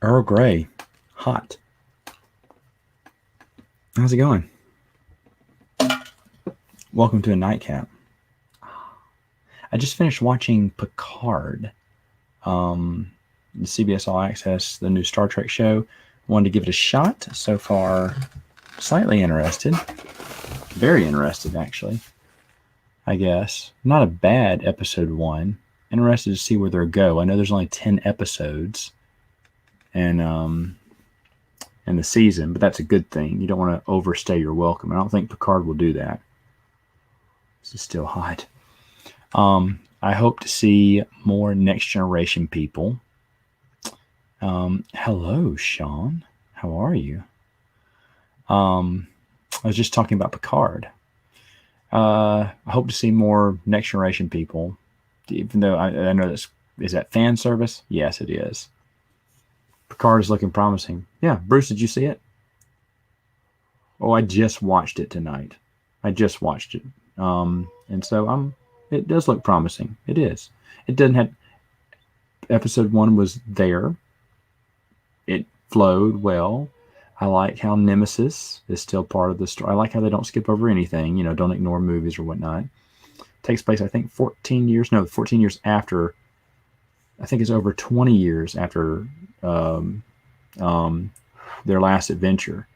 Earl Grey. Hot. How's it going? Welcome to a Nightcap. I just finished watching Picard. The CBS All Access, the new Star Trek show. Wanted to give it a shot. So far, slightly interested. Very interested, actually. I guess. Not a bad episode 1. Interested to see where they'll go. I know there's only 10 episodes in the season, but that's a good thing. You don't want to overstay your welcome. I don't think Picard will do that. This is still hot. I hope to see more Next Generation people. Hello, Sean. How are you? I was just talking about Picard. I hope to see more Next Generation people, even though I know this is that fan service. Yes, it is. Picard is looking promising. Yeah, Bruce, did you see it? Oh, I just watched it tonight. And so it does look promising. It is. It doesn't have. Episode 1 was there. It flowed well. I like how Nemesis is still part of the story. I like how they don't skip over anything. Don't ignore movies or whatnot. It takes place, I think, 14 years after. I think it's over 20 years after their last adventure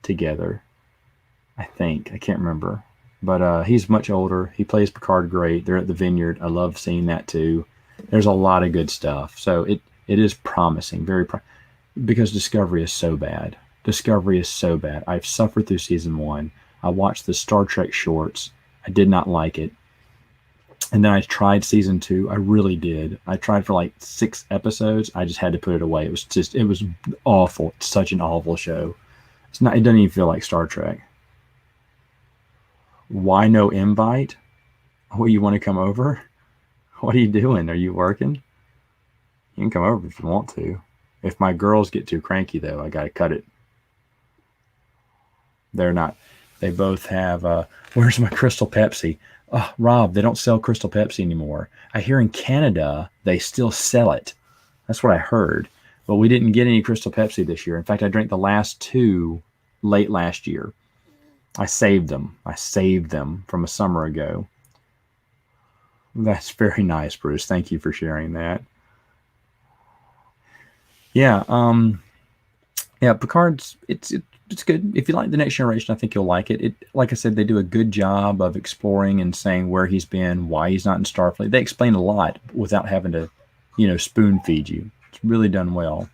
together. I think. I can't remember. But he's much older. He plays Picard great. They're at the vineyard. I love seeing that too. There's a lot of good stuff. So it is promising. Because Discovery is so bad. I've suffered through season 1. I watched the Star Trek shorts. I did not like it. And then I tried season 2. I really did. I tried for like 6 episodes. I just had to put it away. It was awful. It's such an awful show. It doesn't even feel like Star Trek. Why no invite? Oh, you want to come over? What are you doing? Are you working? You can come over if you want to. If my girls get too cranky, though, I got to cut it. They're not. They both have, where's my Crystal Pepsi? Oh, Rob, they don't sell Crystal Pepsi anymore. I hear in Canada, they still sell it. That's what I heard. But we didn't get any Crystal Pepsi this year. In fact, I drank the last 2 late last year. I saved them. From a summer ago. That's very nice, Bruce. Thank you for sharing that. Yeah. Picard's it's good. If you like the Next Generation, I think you'll like it. Like I said, they do a good job of exploring and saying where he's been, why he's not in Starfleet. They explain a lot without having to, spoon feed you. It's really done well.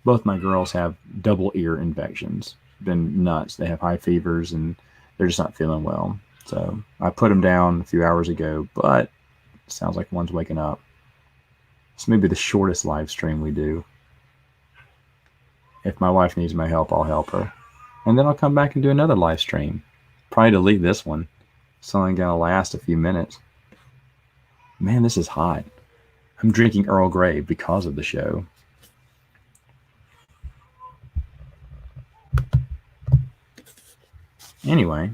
Both my girls have double ear infections. Been nuts. They have high fevers and they're just not feeling well. So I put them down a few hours ago, but it sounds like one's waking up. It's maybe the shortest live stream we do. If my wife needs my help, I'll help her. And then I'll come back and do another live stream. Probably delete this one. It's only going to last a few minutes. Man, this is hot. I'm drinking Earl Grey because of the show. Anyway,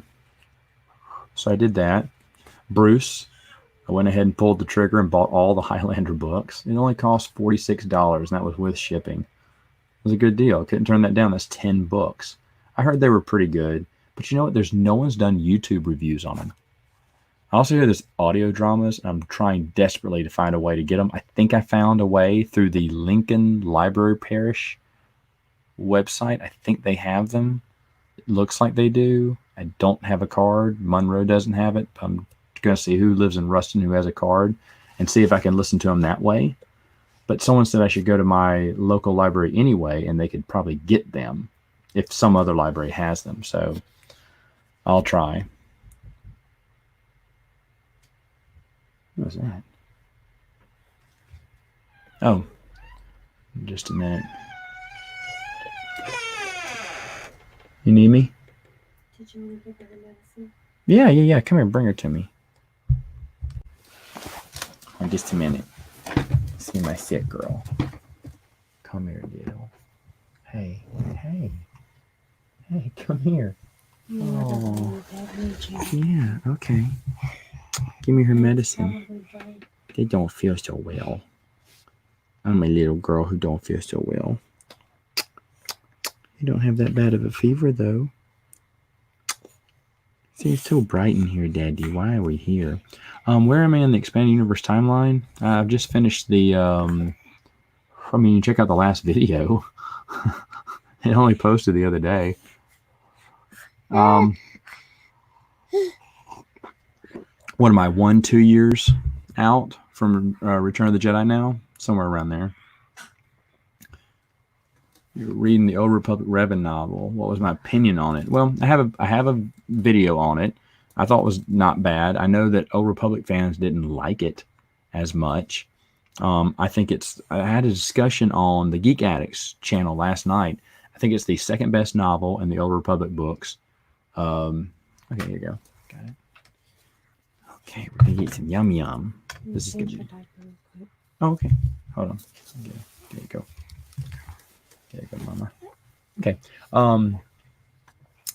so I did that. Bruce, I went ahead and pulled the trigger and bought all the Highlander books. It only cost $46, and that was with shipping. It was a good deal. Couldn't turn that down. That's 10 books. I heard they were pretty good, but you know what? There's no one's done YouTube reviews on them. I also hear there's audio dramas, and I'm trying desperately to find a way to get them. I think I found a way through the Lincoln Library Parish website. I think they have them. It looks like they do. I don't have a card. Monroe doesn't have it. I'm going to see who lives in Ruston who has a card and see if I can listen to them that way. But someone said I should go to my local library anyway, and they could probably get them if some other library has them. So I'll try. What was that? Oh, just a minute. You need me? Did you want to give her the medicine? Yeah. Come here, bring her to me. Oh, just a minute. See my sick girl. Come here, little. Hey, come here. Oh, yeah, okay. Give me her medicine. They don't feel so well. I'm a little girl who don't feel so well. You don't have that bad of a fever, though. See, it's so bright in here, Daddy. Why are we here? Where am I in the expanded universe timeline? I've just finished the. I mean, check out the last video. It only posted the other day. What am I? 2 years out from Return of the Jedi now, somewhere around there. You're reading the Old Republic Revan novel. What was my opinion on it? Well, I have a video on it. I thought it was not bad. I know that Old Republic fans didn't like it as much. I think I had a discussion on the Geek Addicts channel last night. I think it's the second best novel in the Old Republic books. Okay, here you go. Got it. Okay, we're gonna get some yum yum. This is good. Oh, okay. Hold on. Okay, there you go. There you go, Mama. Okay.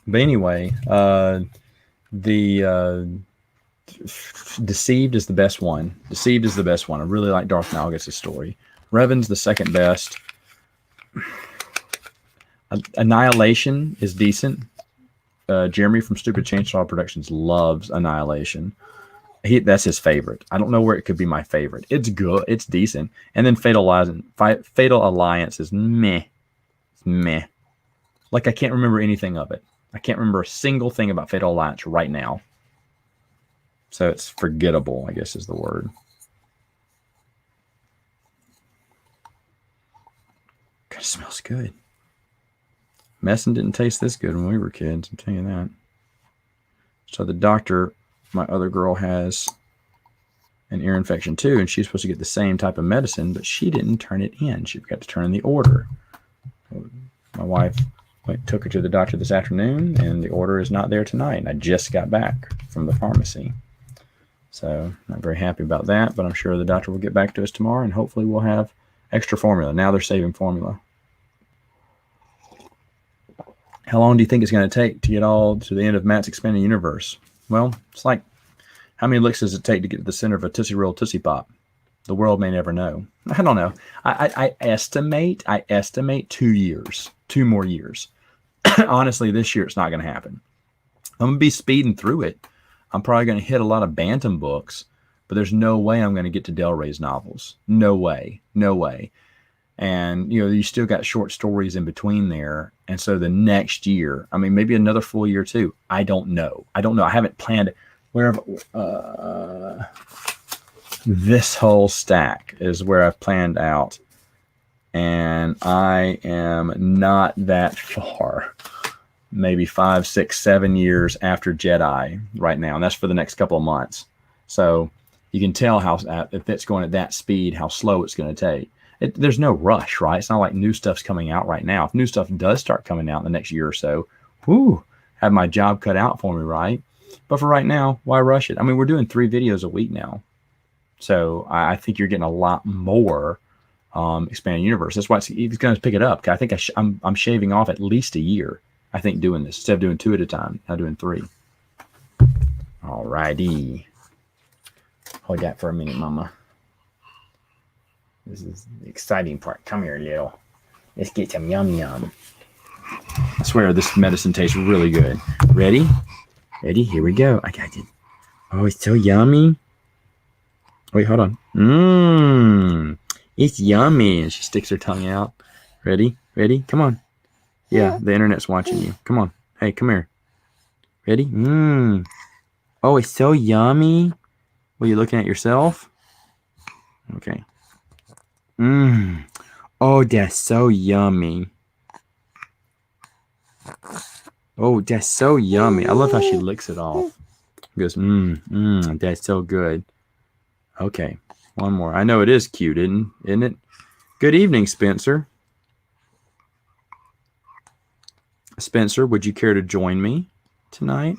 But anyway, the Deceived is the best one. Deceived is the best one. I really like Darth Malgus' story. Revan's the second best. Annihilation is decent. Jeremy from Stupid Chainsaw Productions loves Annihilation. That's his favorite. I don't know where it could be my favorite. It's good. It's decent. And then Fatal Alliance is meh. It's meh. Like, I can't remember anything of it. I can't remember a single thing about Fatal Alliance right now. So it's forgettable, I guess is the word. God, it smells good. Messin didn't taste this good when we were kids, I'm telling you that. So the doctor, my other girl, has an ear infection too, and she's supposed to get the same type of medicine, but she didn't turn it in. She forgot to turn in the order. My wife took her to the doctor this afternoon, and the order is not there tonight. And I just got back from the pharmacy. So not very happy about that, but I'm sure the doctor will get back to us tomorrow, and hopefully we'll have extra formula. Now they're saving formula. How long do you think it's going to take to get all to the end of Matt's Expanded Universe? Well, it's like, how many licks does it take to get to the center of a Tootsie Roll Tootsie Pop? The world may never know. I don't know. I estimate 2 years, 2 more years. Honestly, this year it's not going to happen. I'm going to be speeding through it. I'm probably going to hit a lot of Bantam books, but there's no way I'm going to get to Del Rey's novels. No way. No way. And, you still got short stories in between there. And so the next year, I mean, maybe another full year too. I don't know. I haven't planned it. This whole stack is where I've planned out. And I am not that far. Maybe 5, 6, 7 years after Jedi right now. And that's for the next couple of months. So you can tell if it's going at that speed, how slow it's going to take. There's no rush, right? It's not like new stuff's coming out right now. If new stuff does start coming out in the next year or so, have my job cut out for me, right? But for right now, why rush it? I mean, we're doing 3 videos a week now. So I think you're getting a lot more Expanded Universe. That's why it's going to pick it up. I think I'm shaving off at least a year, I think, doing this. Instead of doing 2 at a time, I'm doing 3. All righty. Hold that for a minute, Mama. This is the exciting part. Come here, little. Let's get some yum yum. I swear this medicine tastes really good. Ready? Ready? Here we go. I got it. Oh, it's so yummy. Wait, hold on. It's yummy. And she sticks her tongue out. Ready? Ready? Come on. Yeah, the internet's watching you. Come on. Hey, come here. Ready? Oh, it's so yummy. Well, you looking at yourself? Okay. Oh, that's so yummy. Oh, that's so yummy. I love how she licks it off. Goes, that's so good. Okay, one more. I know it is cute, isn't it? Good evening, Spencer. Spencer, would you care to join me tonight?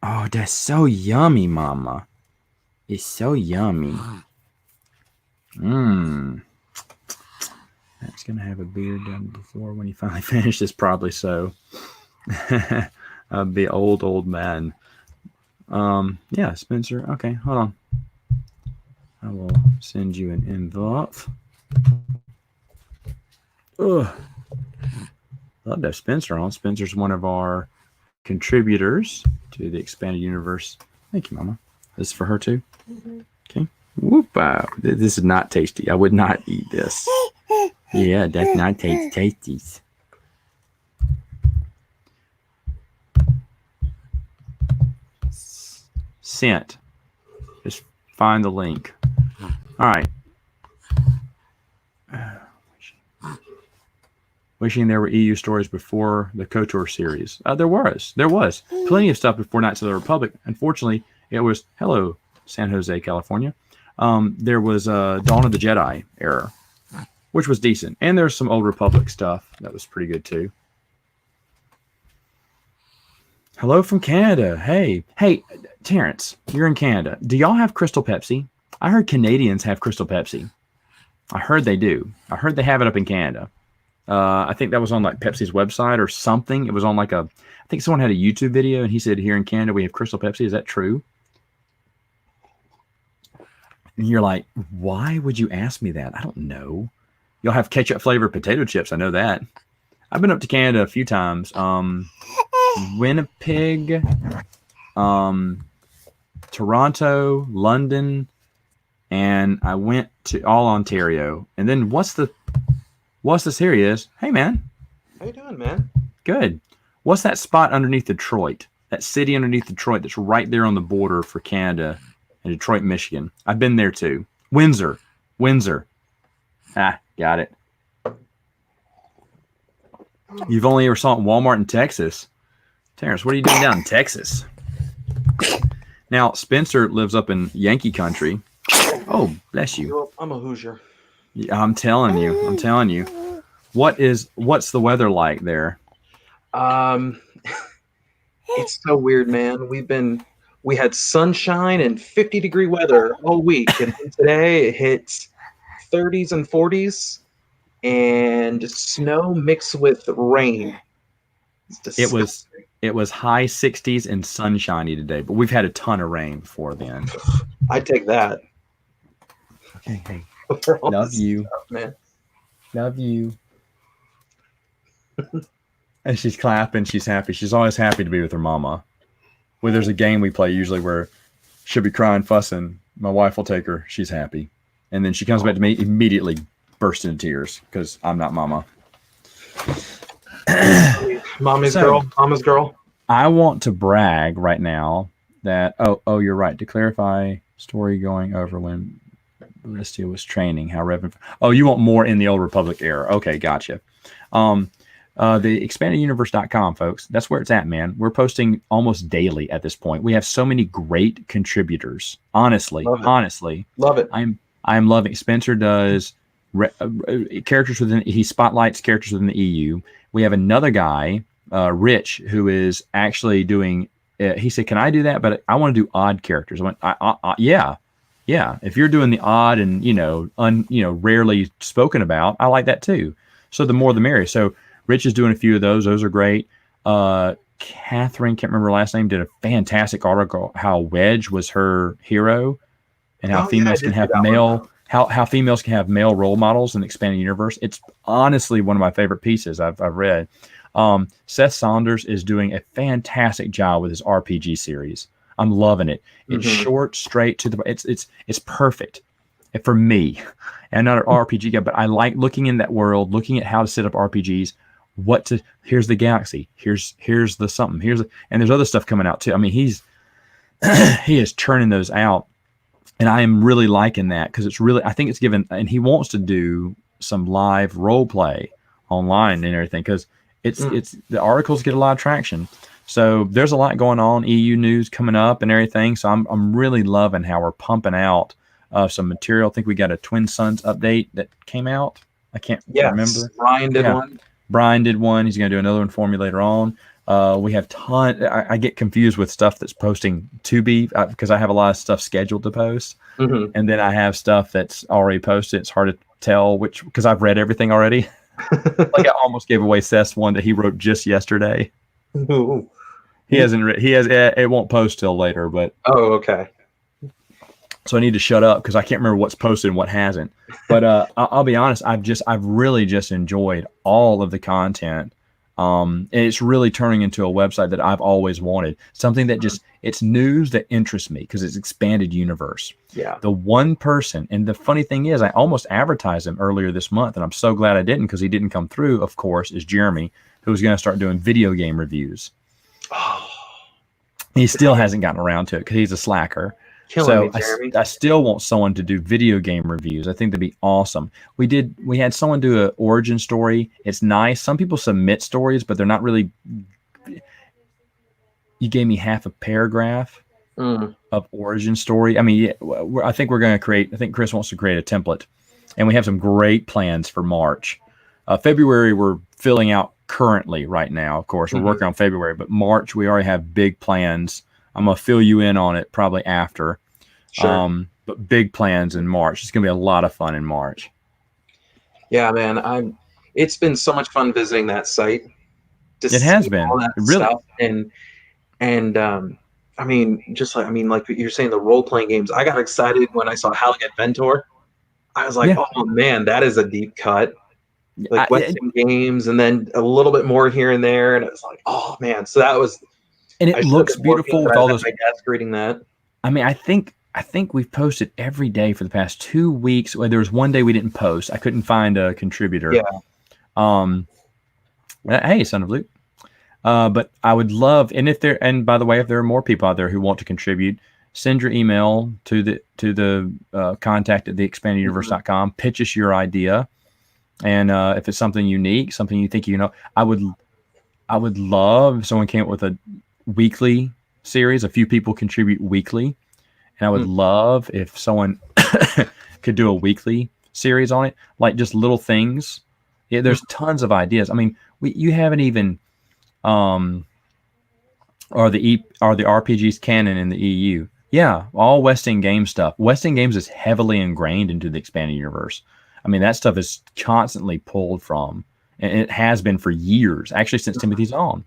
Oh, that's so yummy, Mama. It's so yummy. That's going to have a beard done before when he finally finishes, probably so. I'll be old man. Yeah, Spencer. Okay, hold on. I will send you an envelope. Ugh. Love to have Spencer on. Spencer's one of our contributors to the Expanded Universe. Thank you, Mama. This is for her too. Mm-hmm. Okay. Whoop! This is not tasty. I would not eat this. Yeah, that's not tasty. Sent. Just find the link. All right. Wishing there were EU stories before the KOTOR series. There was plenty of stuff before Knights of the Republic. Unfortunately, it was hello San Jose, California. There was Dawn of the Jedi era, which was decent, and there's some Old Republic stuff that was pretty good too. Hello from Canada. Hey, Terrence, you're in Canada. Do y'all have Crystal Pepsi? I heard Canadians have Crystal Pepsi. I heard they do. I heard they have it up in Canada. I think that was on like Pepsi's website or something. It was on like I think someone had a YouTube video and he said, here in Canada, we have Crystal Pepsi. Is that true? And you're like, why would you ask me that? I don't know. You'll have ketchup flavored potato chips. I know that. I've been up to Canada a few times. Winnipeg, Toronto, London, and I went to all Ontario. And then what's this here is, hey man. How you doing, man? Good. What's that spot underneath Detroit? That city underneath Detroit that's right there on the border for Canada and Detroit, Michigan. I've been there too. Windsor. Ah, got it. You've only ever saw it in Walmart in Texas. Terrence, what are you doing down in Texas? Now, Spencer lives up in Yankee country. Oh, bless you. Well, I'm a Hoosier. Yeah, I'm telling you. What's the weather like there? It's so weird, man. We had sunshine and 50-degree weather all week, and then today it hits 30s and 40s, and snow mixed with rain. It was high 60s and sunshiny today, but we've had a ton of rain before then. I'd take that. Okay, hey. Love you, stuff, man. Love you. And she's clapping. She's happy. She's always happy to be with her mama. Well, there's a game we play usually where she'll be crying, fussing. My wife will take her. She's happy. And then she comes back to me, immediately bursts into tears because I'm not mama. Mama's girl. I want to brag right now that, oh, you're right. To clarify, story going over when Ballistia was training, how Reverend. Oh, you want more in the Old Republic era. Okay, gotcha. The expandeduniverse.com, folks. That's where it's at, man. We're posting almost daily at this point. We have so many great contributors. Honestly. Love it. I'm loving. Spencer does characters within. He spotlights characters within the EU. We have another guy, Rich, who is actually doing. He said, "Can I do that?" But I want to do odd characters. I went, "Yeah. If you're doing the odd and rarely spoken about, I like that too. So the more the merrier." So Rich is doing a few of those. Those are great. Catherine, can't remember her last name, did a fantastic article how Wedge was her hero and how females can have how females can have male role models in the expanded universe. It's honestly one of my favorite pieces I've read. Seth Saunders is doing a fantastic job with his RPG series. I'm loving it. It's short, straight to the. It's perfect for me. And not an RPG guy, but I like looking in that world, looking at how to set up RPGs. Here's the galaxy. Here's the something. And there's other stuff coming out too. I mean, he is churning those out, and I am really liking that because it's really. I think it's given, and he wants to do some live role play online and everything because it's the articles get a lot of traction. So there's a lot going on, EU news coming up and everything. So I'm really loving how we're pumping out some material. I think we got a Twin Suns update that came out. I can't remember. Brian did one. Brian did one. He's going to do another one for me later on. We have I get confused with stuff that's posting to be because I have a lot of stuff scheduled to post. And then I have stuff that's already posted. It's hard to tell which because I've read everything already. Like I almost gave away Seth's one that he wrote just yesterday. Ooh. He hasn't. It won't post till later, but oh, okay. so I need to shut up because I can't remember what's posted and what hasn't. But I'll be honest, I've really just enjoyed all of the content. And it's really turning into a website that I've always wanted. Something that just, it's news that interests me because it's expanded universe. Yeah. The one person, and the funny thing is, I almost advertised him earlier this month, and I'm so glad I didn't because he didn't come through, of course, is Jeremy, who's going to start doing video game reviews. Oh, He still hasn't gotten around to it because he's a slacker. killing me, Jeremy. I still want someone to do video game reviews. I think that'd be awesome. We had someone do an origin story. It's nice. Some people submit stories, but they're not really. You gave me half a paragraph of origin story. I mean, I think we're going to create. I think Chris wants to create a template, and we have some great plans for March. February we're filling out currently right now. Of course, we're working on February, but March we already have big plans. I'm going to fill you in on it probably after. Sure. But big plans in March. It's going to be a lot of fun in March. Yeah, man. It's been so much fun visiting that site. It has been. All that Really. stuff. And I mean, like you're saying, the role playing games. I got excited when I saw Howling Adventure. I was like, oh man, that is a deep cut. Like Western games, and then a little bit more here and there, and it was like, oh man. So that was. And it looks beautiful with all those. My desk reading that. I mean, I think we've posted every day for the past 2 weeks. Well, there was one day we didn't post. I couldn't find a contributor. Yeah. Hey, son of Luke. But I would love, and by the way, if there are more people out there who want to contribute, send your email to the contact at theexpandeduniverse.com. Pitch us your idea, and if it's something unique, something you think I would love if someone came up with a weekly series. A few people contribute weekly, and I would love if someone could do a weekly series on it, like just little things. Yeah, there's tons of ideas. I mean, you haven't even are the RPGs canon in the EU? Yeah, all West End Games stuff. West End Games is heavily ingrained into the expanded universe. I mean, that stuff is constantly pulled from, and it has been for years, actually since Timothy's on.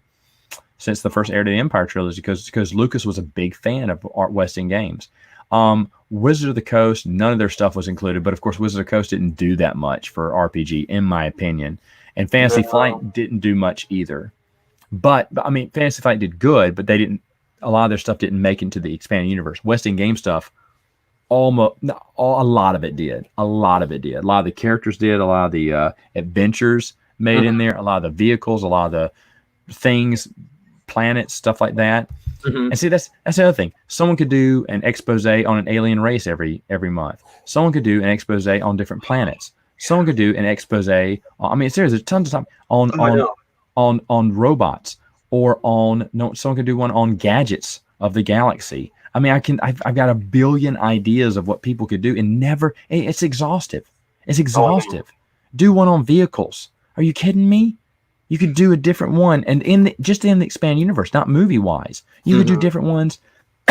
Since the first Heir to the Empire trilogy, because Lucas was a big fan of West End Games. Wizard of the Coast, none of their stuff was included, but of course Wizard of the Coast didn't do that much for RPG, in my opinion. And Fantasy Flight didn't do much either. But I mean, Fantasy Flight did good, but a lot of their stuff didn't make it into the expanded universe. West End Game stuff, a lot of it did. A lot of the characters did, a lot of the adventures made in there, a lot of the vehicles, a lot of the things, planets, stuff like that. And see, that's the other thing. Someone could do an expose on an alien race every month. Someone could do an expose on different planets. Someone could do an expose I mean, seriously, there's tons of time on robots, or someone could do one on gadgets of the galaxy. I mean, I've got a billion ideas of what people could do, and it's exhaustive. It's exhaustive. Do one on vehicles. Are you kidding me? You could do a different one, and just in the expanded universe, not movie wise. You could do different ones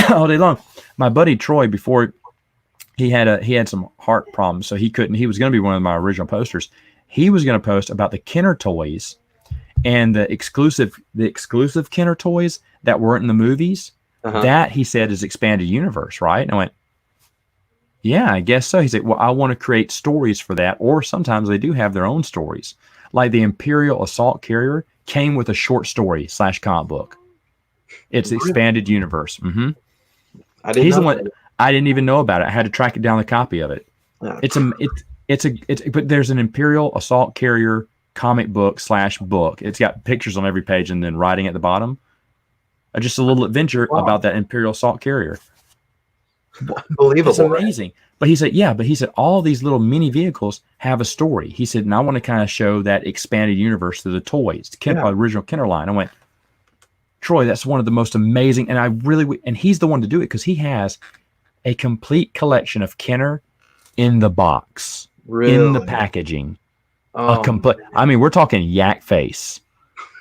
all day long. My buddy Troy, before he had some heart problems, so he couldn't. He was going to be one of my original posters. He was going to post about the Kenner toys and the exclusive Kenner toys that weren't in the movies. That, he said, is expanded universe, right? And I went, yeah, I guess so. He said, well, I want to create stories for that, or sometimes they do have their own stories. Like the Imperial Assault Carrier came with a short story / comic book. It's expanded universe. I didn't even know about it. I had to track it down, the copy of it. But there's an Imperial Assault Carrier comic book / book. It's got pictures on every page and then writing at the bottom. Just a little adventure about that Imperial Assault Carrier. Unbelievable. It's amazing. But he said all these little mini vehicles have a story. He said, and I want to kind of show that expanded universe through the toys, the original Kenner line. I went, Troy, that's one of the most amazing. And and he's the one to do it because he has a complete collection of Kenner in the box, in the packaging. I mean, we're talking Yak Face,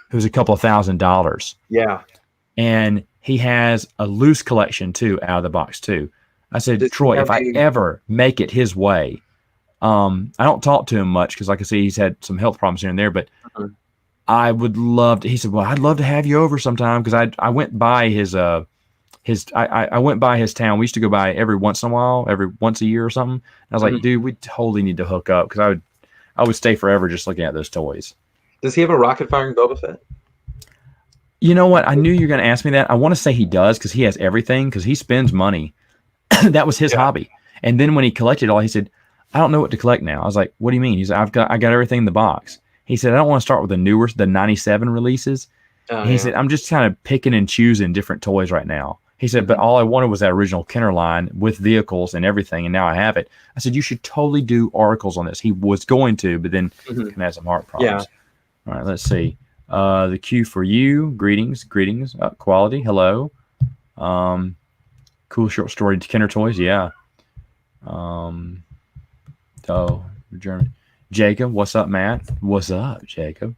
who's a couple of $1,000s. Yeah. And he has a loose collection too, out of the box too. I said, Troy, if I ever make it his way, I don't talk to him much because, like I say, he's had some health problems here and there, but I would love to. He said, well, I'd love to have you over sometime, because I went by his I went by his town. We used to go by every once in a while, every once a year or something. And I was like, dude, we totally need to hook up because I would stay forever just looking at those toys. Does he have a rocket firing Boba Fett? You know what? I knew you were going to ask me that. I want to say he does because he has everything because he spends money. That was his hobby. And then when he collected it all, he said, I don't know what to collect now. I was like, what do you mean? He's like, I got everything in the box. He said, I don't want to start with the 97 releases. He said, I'm just kind of picking and choosing different toys right now. He said, but all I wanted was that original Kenner line with vehicles and everything, and now I have it. I said, you should totally do articles on this. He was going to, but then can have some heart problems. All right, let's see. The Q for you. Greetings. Quality. Hello. Cool short story. Kenner toys. Yeah. German. Jacob. What's up, Matt? What's up, Jacob?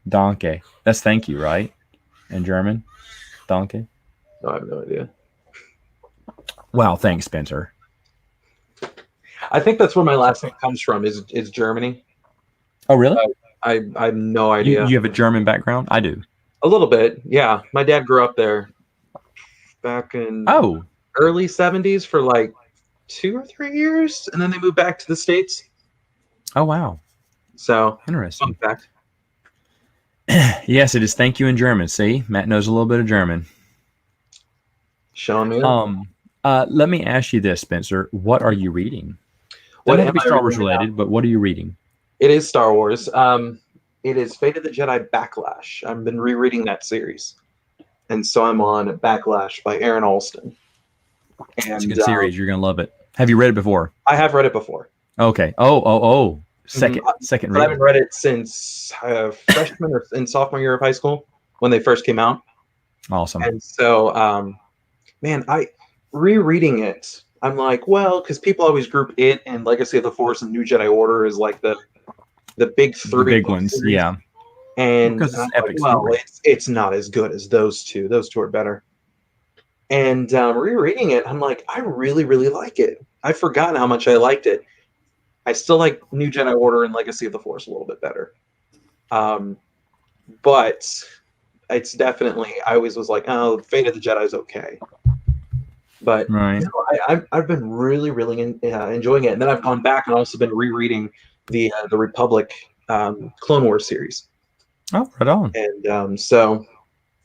Donkey. That's thank you, right? In German. Donkey. No, I have no idea. Wow. Thanks, Spencer. I think that's where my last name comes from. Is Germany? Oh, really? I have no idea. You have a German background? I do. A little bit, yeah. My dad grew up there back in early 70s for like 2 or 3 years, and then they moved back to the States. Oh, wow. So, interesting. Fun fact. Yes, it is thank you in German. See? Matt knows a little bit of German. Showing me. Let me ask you this, Spencer. What are you reading? Doesn't have to be Star Wars related, but what are you reading? It is Star Wars. It is Fate of the Jedi Backlash. I've been rereading that series. And so I'm on Backlash by Aaron Alston. And, it's a good series. You're going to love it. Have you read it before? I have read it before. Okay. Second But read. I haven't read it since freshman or in sophomore year of high school when they first came out. Awesome. And so, I rereading it, I'm like, well, because people always group it and Legacy of the Force and New Jedi Order is like the big three. The big ones, series. yeah. And because it's epic. It's not as good as those two. Those two are better. And rereading it, I'm like, I really, really like it. I've forgotten how much I liked it. I still like New Jedi Order and Legacy of the Force a little bit better. But it's definitely, I always was like, oh, Fate of the Jedi is okay. But I've been really, really enjoying it. And then I've gone back and also been rereading the Republic Clone Wars series. Oh, right on. And so.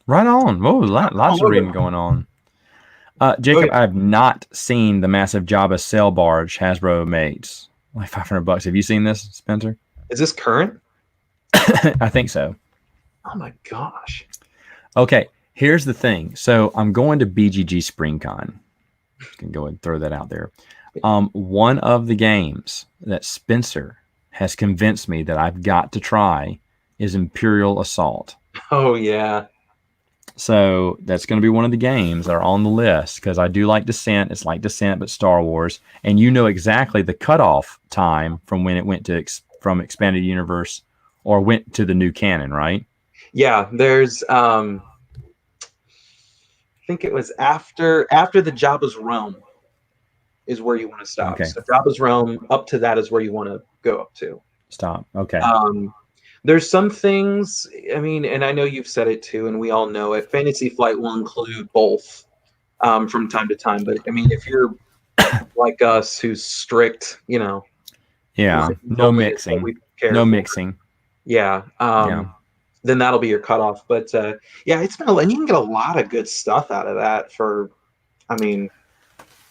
Right on. Whoa, lots of reading going on. Jacob, I have not seen the massive Jabba sail barge Hasbro makes. Like $500. Have you seen this, Spencer? Is this current? I think so. Oh my gosh. Okay, here's the thing. So I'm going to BGG SpringCon. Can go ahead and throw that out there. One of the games that Spencer has convinced me that I've got to try is Imperial Assault. Oh yeah. So that's going to be one of the games that are on the list because I do like Descent. It's like Descent, but Star Wars. And you know exactly the cutoff time from when it went to from Expanded Universe or went to the new canon, right? Yeah, there's I think it was after the Jabba's Realm is where you want to stop. Okay. So Jabba's Realm up to that is where you want to go up to. Stop. Okay. There's some things, I mean, and I know you've said it too, and we all know it. Fantasy Flight will include both from time to time. But I mean, if you're like us, who's strict, you know. Yeah. No mixing. No mixing. Yeah. Then that'll be your cutoff. But yeah, it's been and you can get a lot of good stuff out of that for, I mean.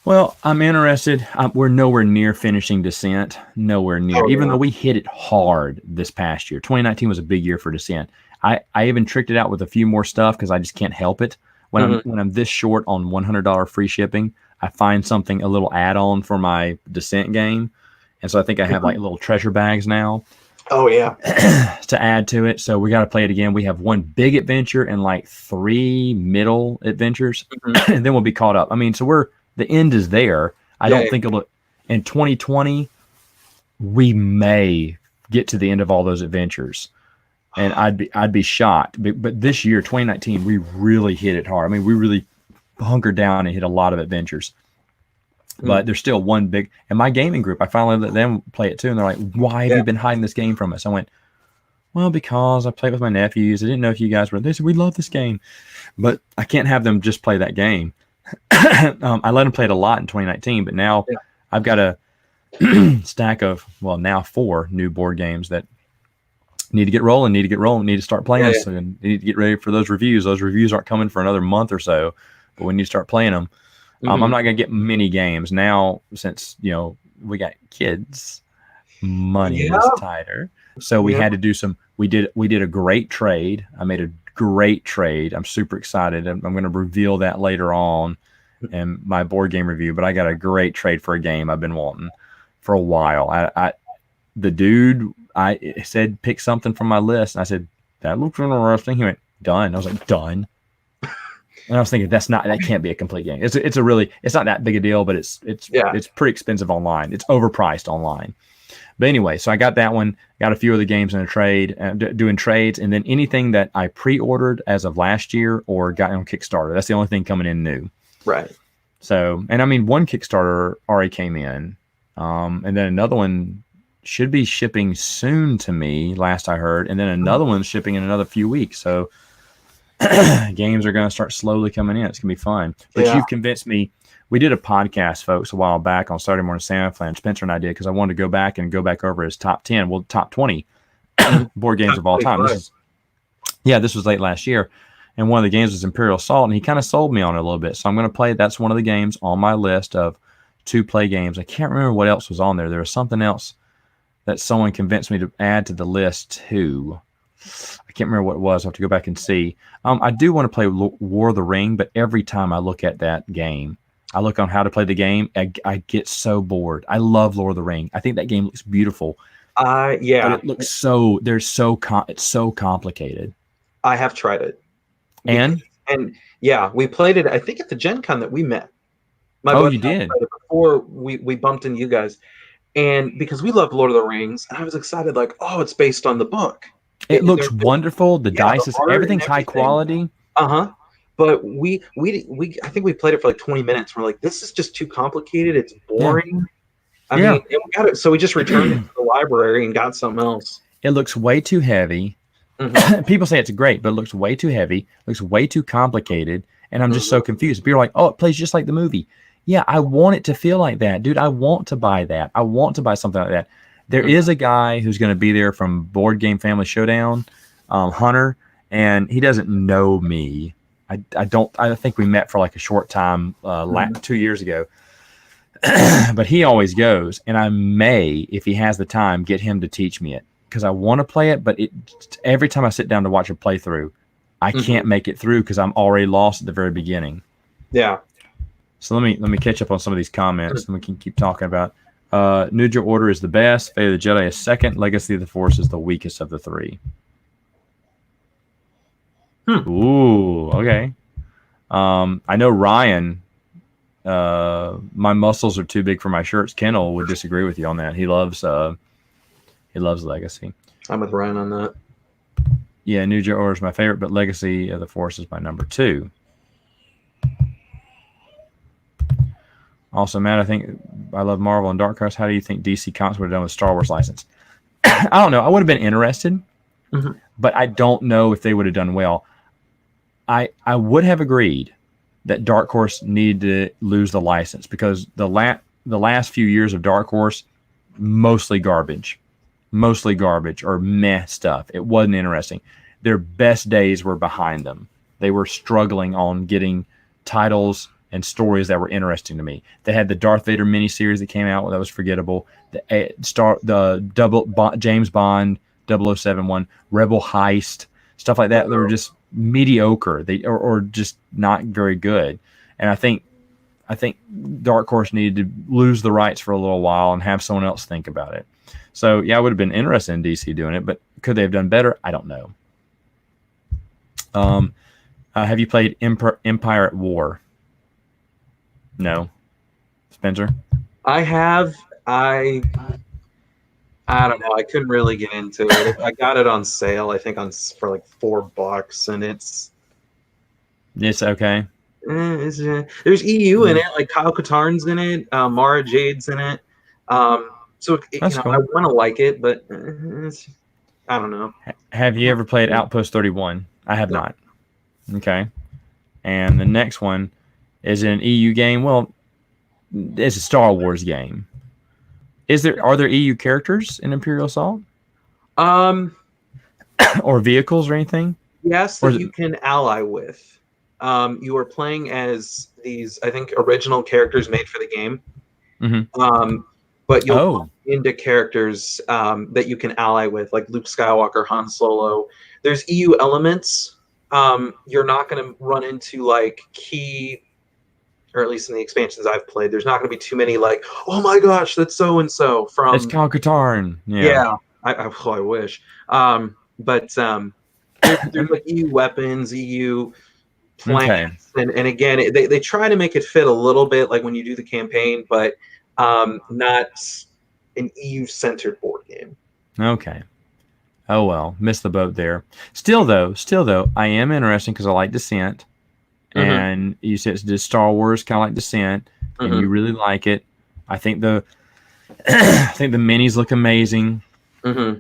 Well, I'm interested. We're nowhere near finishing Descent. Nowhere near. Even though we hit it hard this past year. 2019 was a big year for Descent. I even tricked it out with a few more stuff because I just can't help it. When I'm this short on $100 free shipping, I find something, a little add-on for my Descent game. And so I think I have like little treasure bags now. Oh, yeah. To add to it. So we got to play it again. We have one big adventure and like 3 middle adventures. And then we'll be caught up. I mean, so the end is there. I don't think it'll. In 2020, we may get to the end of all those adventures, and I'd be shocked. But this year, 2019, we really hit it hard. I mean, we really hunkered down and hit a lot of adventures. But there's still one big. And my gaming group, I finally let them play it too, and they're like, "Why have you been hiding this game from us?" I went, Well, because I played with my nephews. I didn't know if you guys were. They said we love this game, but I can't have them just play that game. I let them play it a lot in 2019, but now Yeah. I've got a stack of now 4 new board games that need to get rolling, need to start playing. Yeah. So you need to get ready for those reviews. Those reviews aren't coming for another month or so, but when you start playing them, I'm not going to get many games now since we got kids. Money is tighter, so we had to do some. We did a great trade. I made a great trade. I'm super excited. I'm going to reveal that later on in my board game review. But I got a great trade for a game I've been wanting for a while. The dude, I said pick something from my list, and I said that looks interesting. He went done. I was like done. And I was thinking that can't be a complete game. It's not that big a deal, but it's pretty expensive online. It's overpriced online. But anyway, so I got that one, got a few of the games in a trade, doing trades, and then anything that I pre-ordered as of last year or got on Kickstarter. That's the only thing coming in new. Right. So, and I mean, one Kickstarter already came in, and then another one should be shipping soon to me, last I heard, and then another one's shipping in another few weeks. So games are going to start slowly coming in. It's going to be fun. But you've convinced me. We did a podcast, folks, a while back on Saturday Morning Santa Flan. Spencer and I did because I wanted to go back over his top 10, top 20 board games of all time. This was late last year. And one of the games was Imperial Assault, and he kind of sold me on it a little bit. So I'm going to play. That's one of the games on my list of 2 play games. I can't remember what else was on there. There was something else that someone convinced me to add to the list too. I can't remember what it was. I'll have to go back and see. I do want to play War of the Ring, but every time I look at that game, I look on how to play the game, I get so bored. I love Lord of the Ring. I think that game looks beautiful. But it looks it's so complicated. I have tried it. And we played it, I think, at the Gen Con that we met. You did? Before we bumped into you guys. And because we love Lord of the Rings, and I was excited, like, oh, it's based on the book. It looks wonderful. The dice is everything's high quality. But we I think we played it for like 20 minutes. We're like, this is just too complicated. It's boring. I mean, and we got it. So we just returned it to the library and got something else. It looks way too heavy. People say it's great, but it looks way too heavy. Looks way too complicated. And I'm just so confused. People are like, oh, it plays just like the movie. Yeah, I want it to feel like that. Dude, I want to buy that. I want to buy something like that. There is a guy who's going to be there from Board Game Family Showdown, Hunter, and he doesn't know me. I think we met for like a short time 2 years ago, but he always goes, and I may, if he has the time, get him to teach me it because I want to play it. But every time I sit down to watch a playthrough, I can't make it through because I'm already lost at the very beginning. Yeah. So let me catch up on some of these comments, and we can keep talking about. New Order is the best. Fate of the Jedi is second. Legacy of the Force is the weakest of the 3. Ooh, okay. I know Ryan. My muscles are too big for my shirts. Kendall would disagree with you on that. He loves Legacy. I'm with Ryan on that. Yeah, New Order is my favorite, but Legacy of the Force is my number 2. Also, Matt, I think I love Marvel and Dark Horse. How do you think DC Comics would have done with Star Wars license? I don't know. I would have been interested, but I don't know if they would have done well. I would have agreed that Dark Horse needed to lose the license because the last few years of Dark Horse, mostly garbage or meh stuff. It wasn't interesting. Their best days were behind them. They were struggling on getting titles and stories that were interesting to me. They had the Darth Vader miniseries that came out that was forgettable. The James Bond 007 one, Rebel Heist, stuff like that. They were just mediocre. Or just not very good. And I think Dark Horse needed to lose the rights for a little while and have someone else think about it. So yeah, I would have been interested in DC doing it, but could they have done better? I don't know. Have you played Empire at War? No. Spencer? I have. I don't know. I couldn't really get into it. I got it on sale, I think, for like $4, and it's okay. There's EU in it, like Kyle Katarn's in it, Mara Jade's in it. So That's cool. I want to like it, but I don't know. Have you ever played Outpost 31? I have No. not. Okay. And the next one is an EU game. Well, it's a Star Wars game. Are there EU characters in Imperial Assault Um, or vehicles or anything? yes, Or that is you it? can ally with. You are playing as these, I think, original characters made for the game. Mhm. But you'll bump Oh, into characters that you can ally with, like Luke Skywalker, Han Solo. There's EU elements. You're not going to run into like key, or at least in the expansions I've played, there's not going to be too many like, oh my gosh, that's so and so it's from. Kyle Katarn. Yeah. Yeah, I wish. But there's like EU weapons, EU Okay. plants, and again, they try to make it fit a little bit like when you do the campaign, but not an EU centered board game. Okay. Oh well, missed the boat there. Still though, I am interested because I like Descent, Mm-hmm. and you said it's just Star Wars, kind of like Descent, and Mm-hmm. you really like it. I think the I think the minis look amazing. Mm-hmm.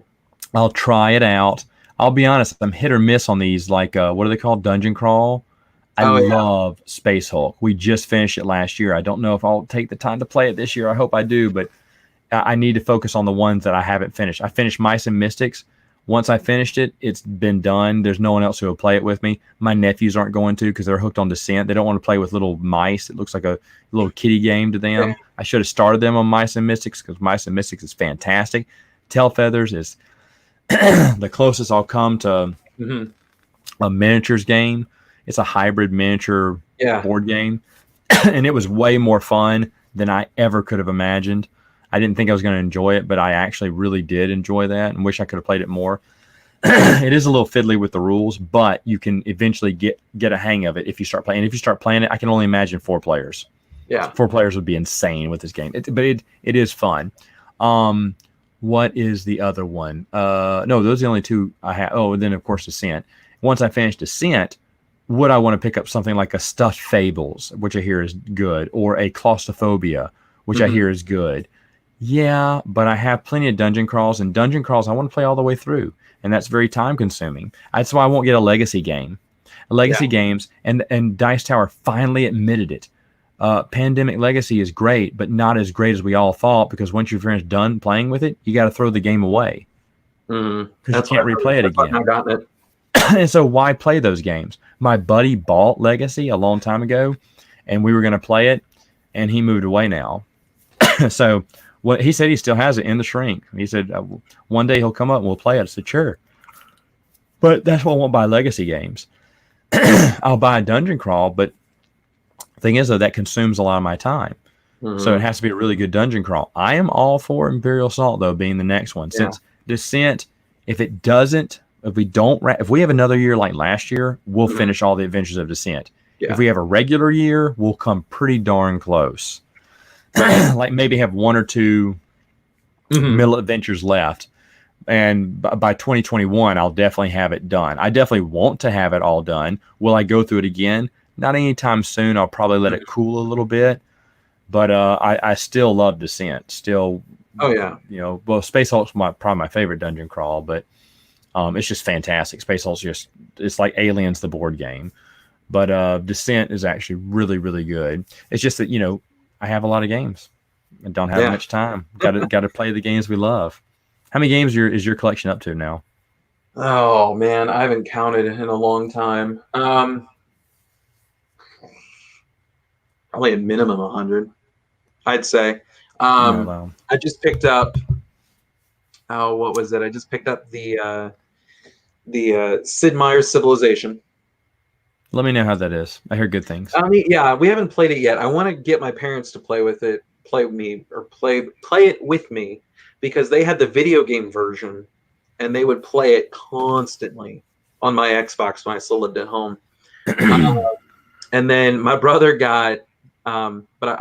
I'll try it out. I'll be honest, I'm hit or miss on these. Like, what are they called? Dungeon Crawl. I Oh yeah. love Space Hulk. We just finished it last year. I don't know if I'll take the time to play it this year. I hope I do, but I need to focus on the ones that I haven't finished. I finished Mice and Mystics. Once I finished it, it's been done. There's no one else who will play it with me. My nephews aren't going to because they're hooked on Descent. They don't want to play with little mice. It looks like a little kiddie game to them. I should have started them on Mice and Mystics because Mice and Mystics is fantastic. Tail Feathers is the closest I'll come to Mm-hmm. a miniatures game. It's a hybrid miniature Yeah. board game, and it was way more fun than I ever could have imagined. I didn't think I was going to enjoy it, but I actually really did enjoy that and wish I could have played it more. It is a little fiddly with the rules, but you can eventually get a hang of it if you start playing. If you start playing it, I can only imagine 4 players. Yeah. 4 players would be insane with this game, but it is fun. What is the other one? No, those are the only 2 I have. Oh, and then of course Descent. Once I finish Descent, would I want to pick up something like a Stuffed Fables, which I hear is good, or a Claustrophobia, which I Mhm. hear is good? Yeah, but I have plenty of dungeon crawls, and dungeon crawls I want to play all the way through, and that's very time consuming. That's why I won't get a legacy game. Legacy games, and Dice Tower finally admitted it. Pandemic Legacy is great, but not as great as we all thought, because once you're finished done playing with it, you got to throw the game away Mm-hmm. because you can't replay it That's why I've again. not gotten it. And so why play those games? My buddy bought Legacy a long time ago, and we were going to play it, and he moved away now. So what he said, he still has it in the shrink. He said one day he'll come up and we'll play it. I said sure, but that's why I won't buy Legacy games. I'll buy a Dungeon Crawl, but the thing is though, that consumes a lot of my time. Mm-hmm. So it has to be a really good Dungeon Crawl. I am all for Imperial Assault though being the next one. Since Descent, if we have another year like last year, we'll finish all the Adventures of Descent. Yeah. If we have a regular year, we'll come pretty darn close. Like maybe have 1 or 2 middle adventures left, and by 2021 I'll definitely have it done. I definitely want to have it all done. Will I go through it again? Not anytime soon. I'll probably let it cool a little bit, but I still love Descent. Still, Oh yeah. Well, Space Hulk's probably my favorite dungeon crawl, but it's just fantastic. Space Hulk's it's like Aliens, the board game, but Descent is actually really, really good. It's just that I have a lot of games and don't have much time. Got to play the games we love. How many games is your collection up to now? Oh man, I haven't counted in a long time. Probably a minimum 100, I'd say. Wow. I just picked up. Oh, what was it? I just picked up the Sid Meier's Civilization. Let me know how that is. I hear good things. Yeah, we haven't played it yet. I want to get my parents to play with it, play it with me, because they had the video game version, and they would play it constantly on my Xbox when I still lived at home. And then my brother got, but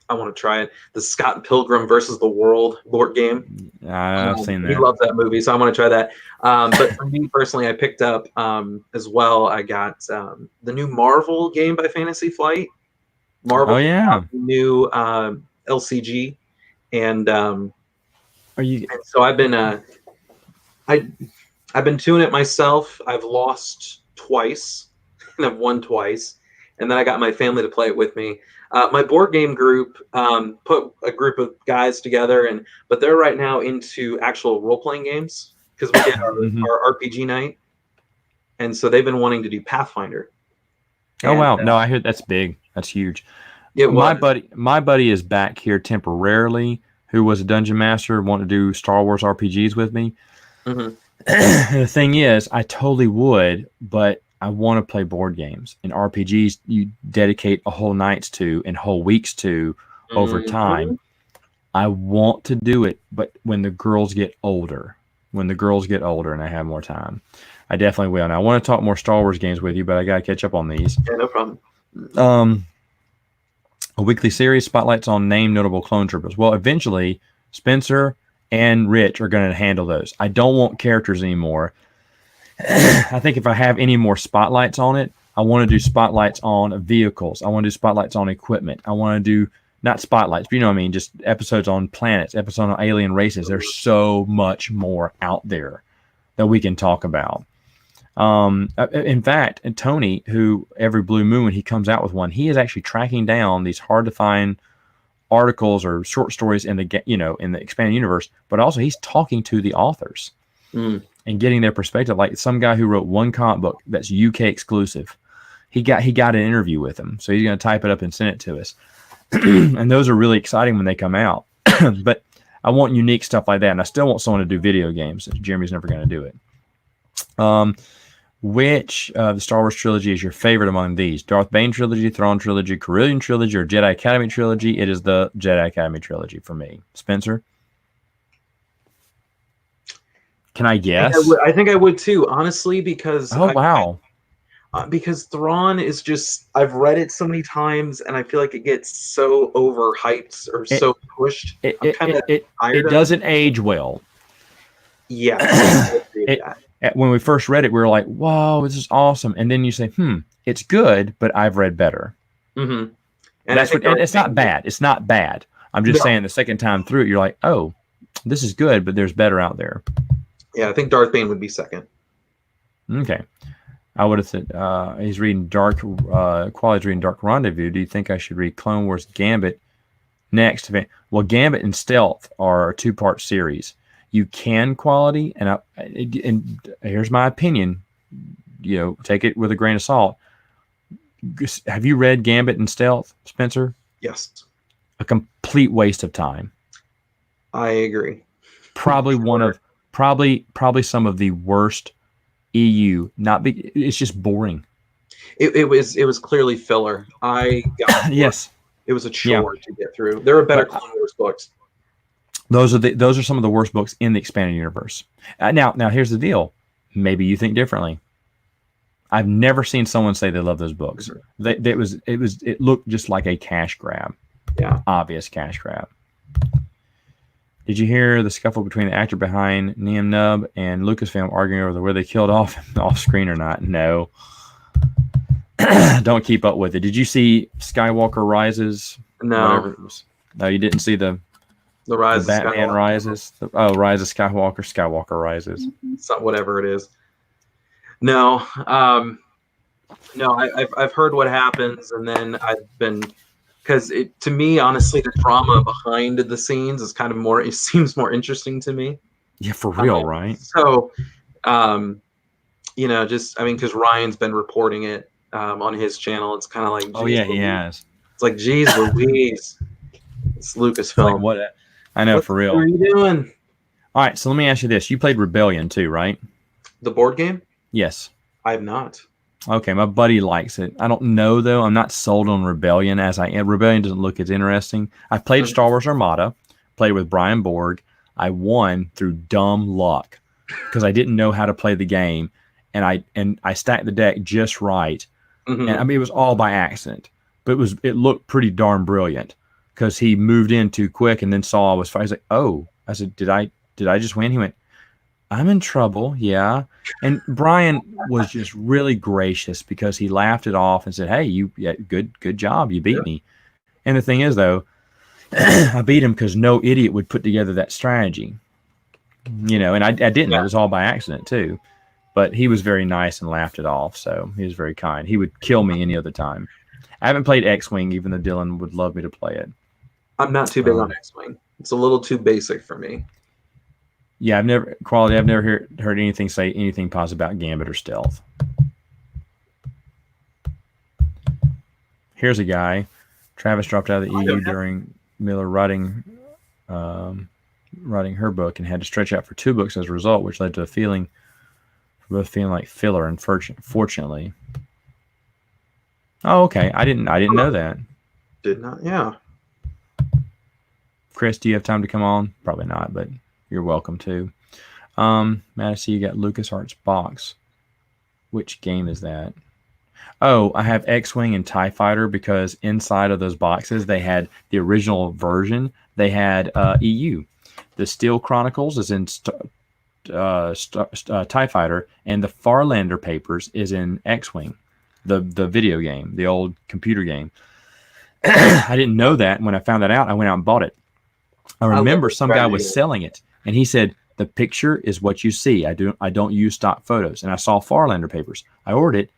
I want to try it, the Scott Pilgrim versus the World board game. I've seen that. He loves that movie, so I want to try that. But for me personally, I picked up as well. I got the new Marvel game by Fantasy Flight. Marvel, Oh yeah. new LCG, and Are you? so I've been I've been doing it myself. I've lost twice, and I've won twice, and then I got my family to play it with me. My board game group put a group of guys together, but they're right now into actual role playing games because we did Mhm. our RPG night, and so they've been wanting to do Pathfinder. Oh And wow, no, I hear that's big. That's huge. it was My buddy is back here temporarily. Who was a dungeon master, wanted to do Star Wars RPGs with me. mhm. And the thing is, I totally would, but I want to play board games and RPGs. You dedicate a whole nights to and whole weeks to over time. Mhm. I want to do it, but when the girls get older, and I have more time, I definitely will. And I want to talk more Star Wars games with you, but I got to catch up on these. Yeah, no problem. A weekly series spotlights on named notable clone troopers. Well, eventually, Spencer and Rich are going to handle those. I don't want characters anymore. I think if I have any more spotlights on it, I want to do spotlights on vehicles. I want to do spotlights on equipment. I want to do not spotlights, but you know what I mean, just episodes on planets, episodes on alien races. There's so much more out there that we can talk about. In fact, and Tony, who every blue moon when he comes out with one, he is actually tracking down these hard to find articles or short stories in the in the expanded universe, but also he's talking to the authors and getting their perspective. Like some guy who wrote one comic book that's UK exclusive, he got an interview with him, so he's going to type it up and send it to us. And those are really exciting when they come out. But I want unique stuff like that, and I still want someone to do video games. Jeremy's never going to do it. Which the Star Wars trilogy is your favorite among these? Darth Bane trilogy, Thrawn trilogy, Corellian trilogy, or Jedi Academy trilogy? It is the Jedi Academy trilogy for me. Spencer? Can I guess? I think I would too, honestly, because wow. Because Thrawn is just, I've read it so many times and I feel like it gets so overhyped or so pushed. I'm kind of tired it doesn't age well. Yeah. When we first read it, we were like, whoa, this is awesome. And then you say, it's good, but I've read better. Mm-hmm. And it's not bad. It's not bad. I'm just saying the second time through it, you're like, oh, this is good, but there's better out there. Yeah, I think Darth Bane would be second. Okay. I would have said he's reading Quality's reading Dark Rendezvous. Do you think I should read Clone Wars Gambit next? Well, Gambit and Stealth are a 2-part series. You can Quality, and here's my opinion. Take it with a grain of salt. Have you read Gambit and Stealth, Spencer? Yes. A complete waste of time. I agree. Probably probably some of the worst EU. It's just boring. It was clearly filler. I got yes. It was a chore to get through. There are better Clone Wars books. Those are some of the worst books in the expanded universe. Now here's the deal. Maybe you think differently. I've never seen someone say they love those books. It looked just like a cash grab. Yeah, obvious cash grab. Did you hear the scuffle between the actor behind Niem Nub and Lucasfilm arguing over whether they killed off screen or not? No. Don't keep up with it. Did you see Skywalker Rises? No. Whatever it was. No, you didn't see the Rise of Batman Skywalker. Rises. Rise of Skywalker Rises. It's not whatever it is. No. I've heard what happens, and then I've been, because to me, honestly, the drama behind the scenes is kind of more. It seems more interesting to me. Yeah, for real, right? So, because Ryan's been reporting it on his channel. It's kind of like, oh yeah, he has. It's like, geez Louise, it's Lucasfilm. Like, what? I know, for real. What are you doing? All right, so let me ask you this: you played Rebellion too, right? The board game? Yes. I have not. Okay, my buddy likes it. I don't know though. I'm not sold on Rebellion as I am. Rebellion doesn't look as interesting. I played Star Wars Armada, played with Brian Borg. I won through dumb luck because I didn't know how to play the game, and I stacked the deck just right. Mm-hmm. And I mean, it was all by accident, but it looked pretty darn brilliant because he moved in too quick and then saw I was fighting. He's like, "Oh," I said, "Did I just win?" He went, "I'm in trouble." Yeah. And Brian was just really gracious because he laughed it off and said, "Hey, good job. You beat me." And the thing is though, I beat him because no idiot would put together that strategy. you know, and I didn't. It was all by accident too. But he was very nice and laughed it off, so he was very kind. He would kill me any other time. I haven't played X-Wing, even though Dylan would love me to play it. I'm not too big on X-Wing. It's a little too basic for me. Yeah, I've never heard anything say anything positive about Gambit or Stealth. Here's a guy. Travis dropped out of the EU during Miller writing her book and had to stretch out for 2 books as a result, which led to a feeling like filler. Unfortunately. Oh, okay. I didn't know that. Did not. Yeah. Chris, do you have time to come on? Probably not, but you're welcome to. Matt, I see you got LucasArts box. Which game is that? Oh, I have X-Wing and TIE Fighter because inside of those boxes, they had the original version. They had EU. The Steel Chronicles is in TIE Fighter, and the Farlander Papers is in X-Wing, the video game, the old computer game. I didn't know that. When I found that out, I went out and bought it. I remember some guy was selling it, and he said, the picture is what you see. I don't use stock photos. And I saw Farlander Papers. I ordered it.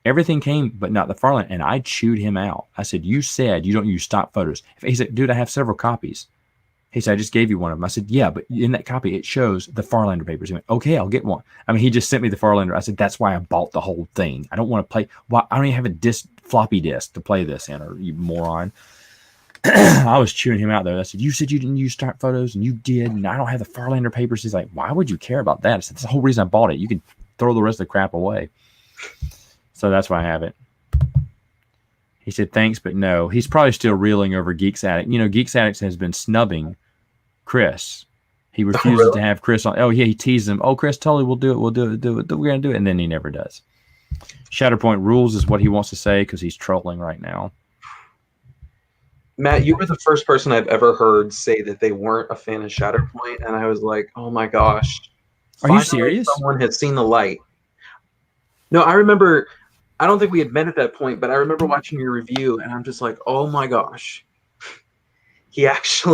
Everything came, but not the Farlander. And I chewed him out. I said, you said you don't use stock photos. He said, dude, I have several copies. He said, I just gave you one of them. I said, yeah, but in that copy, it shows the Farlander Papers. He went, okay, I'll get one. I mean, he just sent me the Farlander. I said, that's why I bought the whole thing. I don't want to play. Well, I don't even have a floppy disk to play this in, or you moron. I was chewing him out there. I said, you said you didn't use stock photos, and you did, and I don't have the Farlander Papers. He's like, why would you care about that? I said, that's the whole reason I bought it. You can throw the rest of the crap away. So that's why I have it. He said, thanks, but no. He's probably still reeling over Geeks Addict. You know, Geeks Addict has been snubbing Chris. He refuses to have Chris on. Oh, yeah, he teased him. Oh, Chris, totally, we'll do it. We're going to do it. And then he never does. Shatterpoint rules is what he wants to say because he's trolling right now. Matt, you were the first person I've ever heard say that they weren't a fan of Shatterpoint, and I was like, oh my gosh. Are you serious? Someone has seen the light. No, I remember, I don't think we had met at that point, but I remember watching your review, and I'm just like, oh my gosh.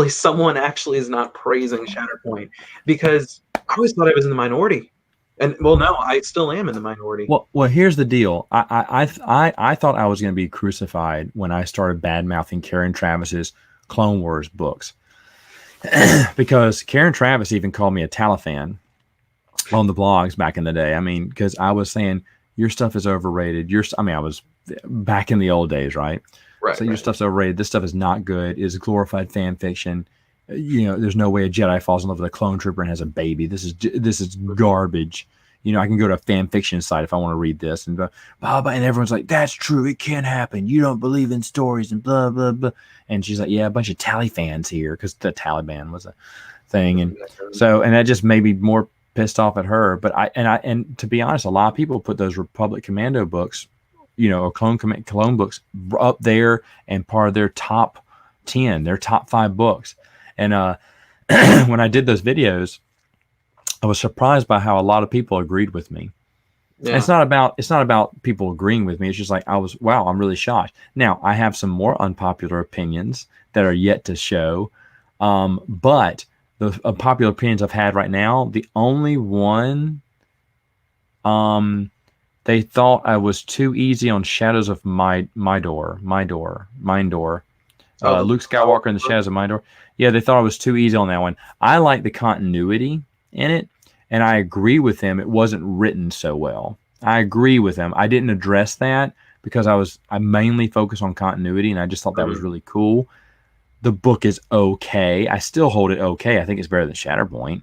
Someone actually is not praising Shatterpoint, because I always thought I was in the minority. And well, no, I still am in the minority. Well, here's the deal. I thought I was going to be crucified when I started bad mouthing Karen Travis's Clone Wars books, because Karen Travis even called me a Talifan on the blogs back in the day. I mean, because I was saying your stuff is overrated. I was back in the old days, right? Right. So your stuff's overrated. This stuff is not good. It's glorified fan fiction. You know, there's no way a Jedi falls in love with a clone trooper and has a baby. This is garbage. You know, I can go to a fan fiction site if I want to read this and blah, blah, blah, and everyone's like, that's true. It can't happen. You don't believe in stories and blah, blah, blah. And she's like, yeah, a bunch of Tally fans here because the Taliban was a thing. And so, and that just made me more pissed off at her. But and to be honest, a lot of people put those Republic Commando books, you know, or clone books up there and part of their top 10, their top 5 books. And when I did those videos, I was surprised by how a lot of people agreed with me. Yeah. It's not about people agreeing with me. It's just like I'm really shocked. Now I have some more unpopular opinions that are yet to show. But the unpopular opinions I've had right now, the only one, they thought I was too easy on Shadows of Mindor. Luke Skywalker in the Shadows of Mindor. Yeah, they thought I was too easy on that one. I like the continuity in it, and I agree with them. It wasn't written so well. I agree with them. I didn't address that because I mainly focused on continuity, and I just thought that was really cool. The book is okay. I still hold it okay. I think it's better than Shatterpoint.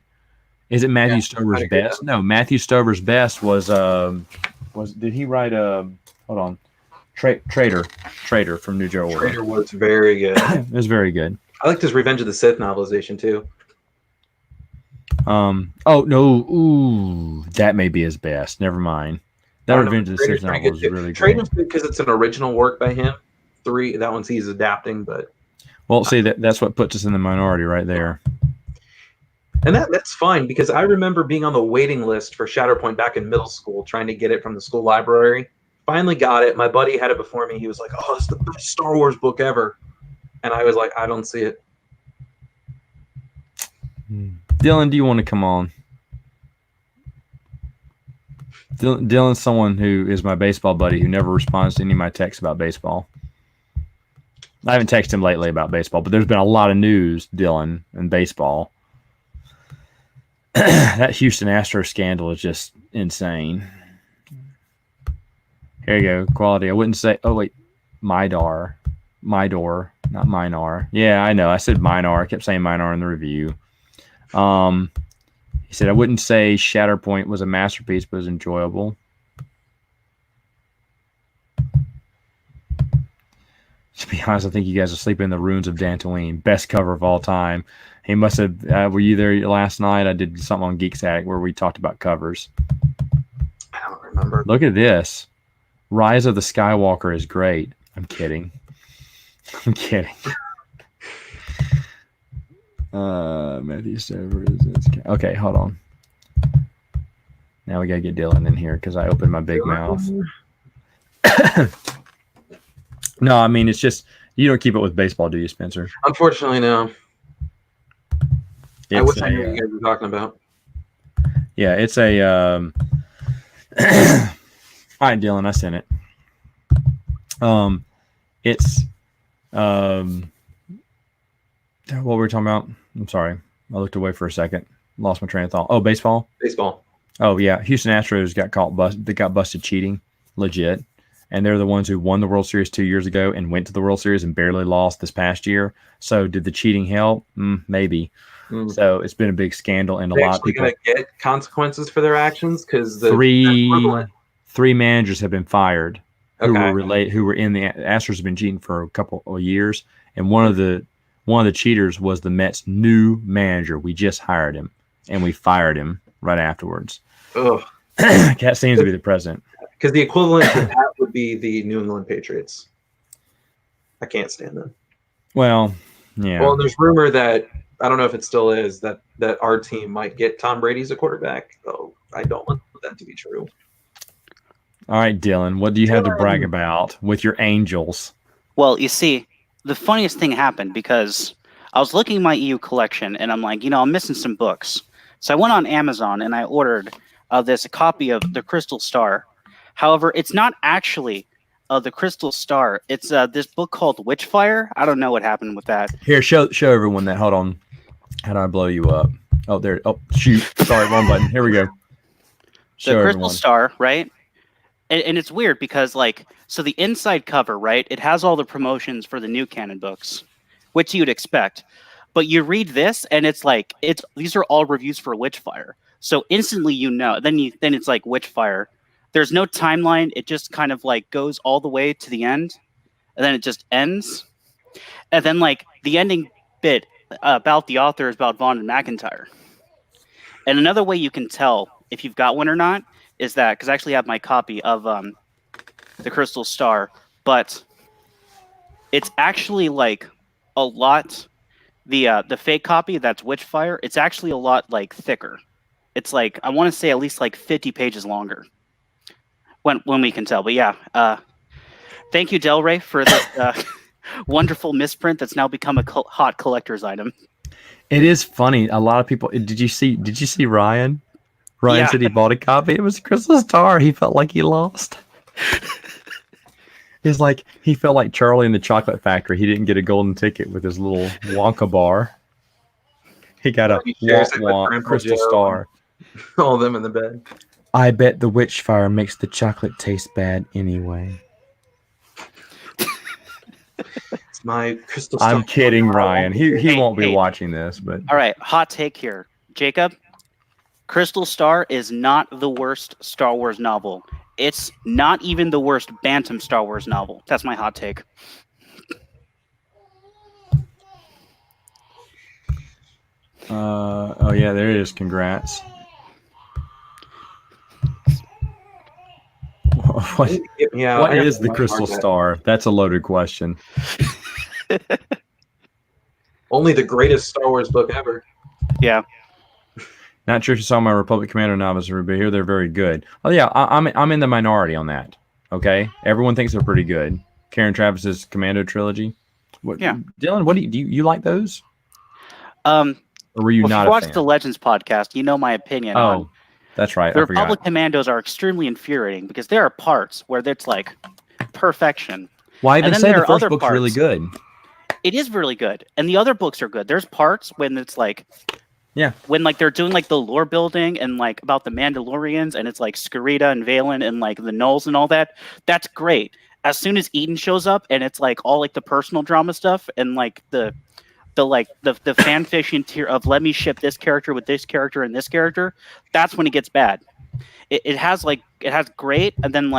Is it Matthew Stover's best? No, Matthew Stover's best was did he write hold on. Traitor from New Order. Traitor was very good. It was very good. I liked his Revenge of the Sith novelization too. Oh no, ooh, that may be his best. Never mind. That Revenge of the Sith novel was really good. Traitor's good because it's an original work by him. 3, that one's he's adapting, but see that's what puts us in the minority right there. And that's fine because I remember being on the waiting list for Shatterpoint back in middle school, trying to get it from the school library. Finally got it. My buddy had it before me. He was like, "Oh, it's the best Star Wars book ever," and I was like, "I don't see it." Dylan, do you want to come on? Dylan's someone who is my baseball buddy who never responds to any of my texts about baseball. I haven't texted him lately about baseball, but there's been a lot of news, Dylan, and baseball. That Houston Astros scandal is just insane. Here you go. Quality. I wouldn't say. Oh, wait. Midor, not Minar. Yeah, I know. I said Minar. I kept saying Minar in the review. He said, I wouldn't say Shatterpoint was a masterpiece, but it was enjoyable. To be honest, I think you guys are sleeping in the ruins of Dantooine. Best cover of all time. He must have. Were you there last night? I did something on Geeks Attic where we talked about covers. I don't remember. Look at this. Rise of the Skywalker is great. I'm kidding. I'm kidding. Matthew Stover is okay. Hold on. Now we gotta get Dylan in here because I opened my big mouth. No, I mean it's just you don't keep up with baseball, do you, Spencer? Unfortunately, no. I It's wish I knew what you guys were talking about. Yeah, it's a. All right, Dylan, I sent it. It's what were we talking about? I'm sorry, I looked away for a second, lost my train of thought. Oh, baseball. Baseball. Oh yeah, Houston Astros got busted cheating, legit, and they're the ones who won the World Series 2 years ago and went to the World Series and barely lost this past year. So did the cheating help? Maybe. So it's been a big scandal, and a lot of people going to get consequences for their actions because three managers have been fired who were in the Astros have been cheating for a couple of years, and one of the cheaters was the Mets' new manager. We just hired him, and we fired him right afterwards. Ugh. That seems to be the president. Because the equivalent to that would be the New England Patriots. I can't stand them. Well, yeah. Well, there's rumor that I don't know if it still is that our team might get Tom Brady as a quarterback. Oh, I don't want that to be true. All right, Dylan, what do you have to brag about with your Angels? Well, you see, the funniest thing happened because I was looking at my EU collection and I'm like, I'm missing some books. So I went on Amazon and I ordered a copy of The Crystal Star. However, it's not actually The Crystal Star. It's this book called Witchfire. I don't know what happened with that. Here, show everyone that. Hold on. How do I blow you up? Oh, there. Oh, shoot. Sorry, wrong button. Here we go. Show The Crystal Star, right? And it's weird because, so the inside cover, right? It has all the promotions for the new canon books, which you'd expect. But you read this, and it's these are all reviews for Witchfire. So instantly, then it's like Witchfire. There's no timeline. It just kind of goes all the way to the end, and then it just ends. And then the ending bit about the author is about Vaughn and McIntyre. And another way you can tell if you've got one or not is that, because I actually have my copy of The Crystal Star, but it's actually a lot. The fake copy that's Witchfire, it's actually a lot thicker. It's I want to say at least 50 pages longer. When we can tell, but yeah, thank you, Del Rey, for this wonderful misprint that's now become a hot collector's item. It is funny. A lot of people. Did you see Ryan? Ryan said he bought a copy. It was Crystal Star. He felt like he lost. He's he felt like Charlie in the Chocolate Factory. He didn't get a golden ticket with his little Wonka bar. He got a wonk Crystal Star. All of them in the bed. I bet the Witchfire makes the chocolate taste bad anyway. It's my Crystal Star. I'm kidding, Ryan. He won't be watching this, but all right, hot take here, Jacob. Crystal Star is not the worst Star Wars novel. It's not even the worst Bantam Star Wars novel. That's my hot take. Oh yeah, there it is. Congrats. What is the Crystal Star? That's a loaded question. Only the greatest Star Wars book ever. Yeah. Not sure if you saw my Republic Commando novels, but here they're very good. Oh yeah, I'm in the minority on that. Okay, everyone thinks they're pretty good. Karen Travis's Commando trilogy. Yeah. Dylan, what do you like those? Or were you Well, if not you a watched fan? the Legends podcast, you know my opinion on Oh, that's right. the I Republic forgot. Commandos are extremely infuriating because there are parts where it's like perfection. Well, I And even then said there the are first other book's really parts. good. It is really good. And the other books are good. There's parts when it's like Yeah. when like they're doing like the lore building and like about the Mandalorians and it's like Scarita and Valen and like the Knolls and all that. That's great. As soon as Eden shows up and it's like all like the personal drama stuff and like the fan fiction tier of let me ship this character with this character and this character, that's when it gets bad. It has great and then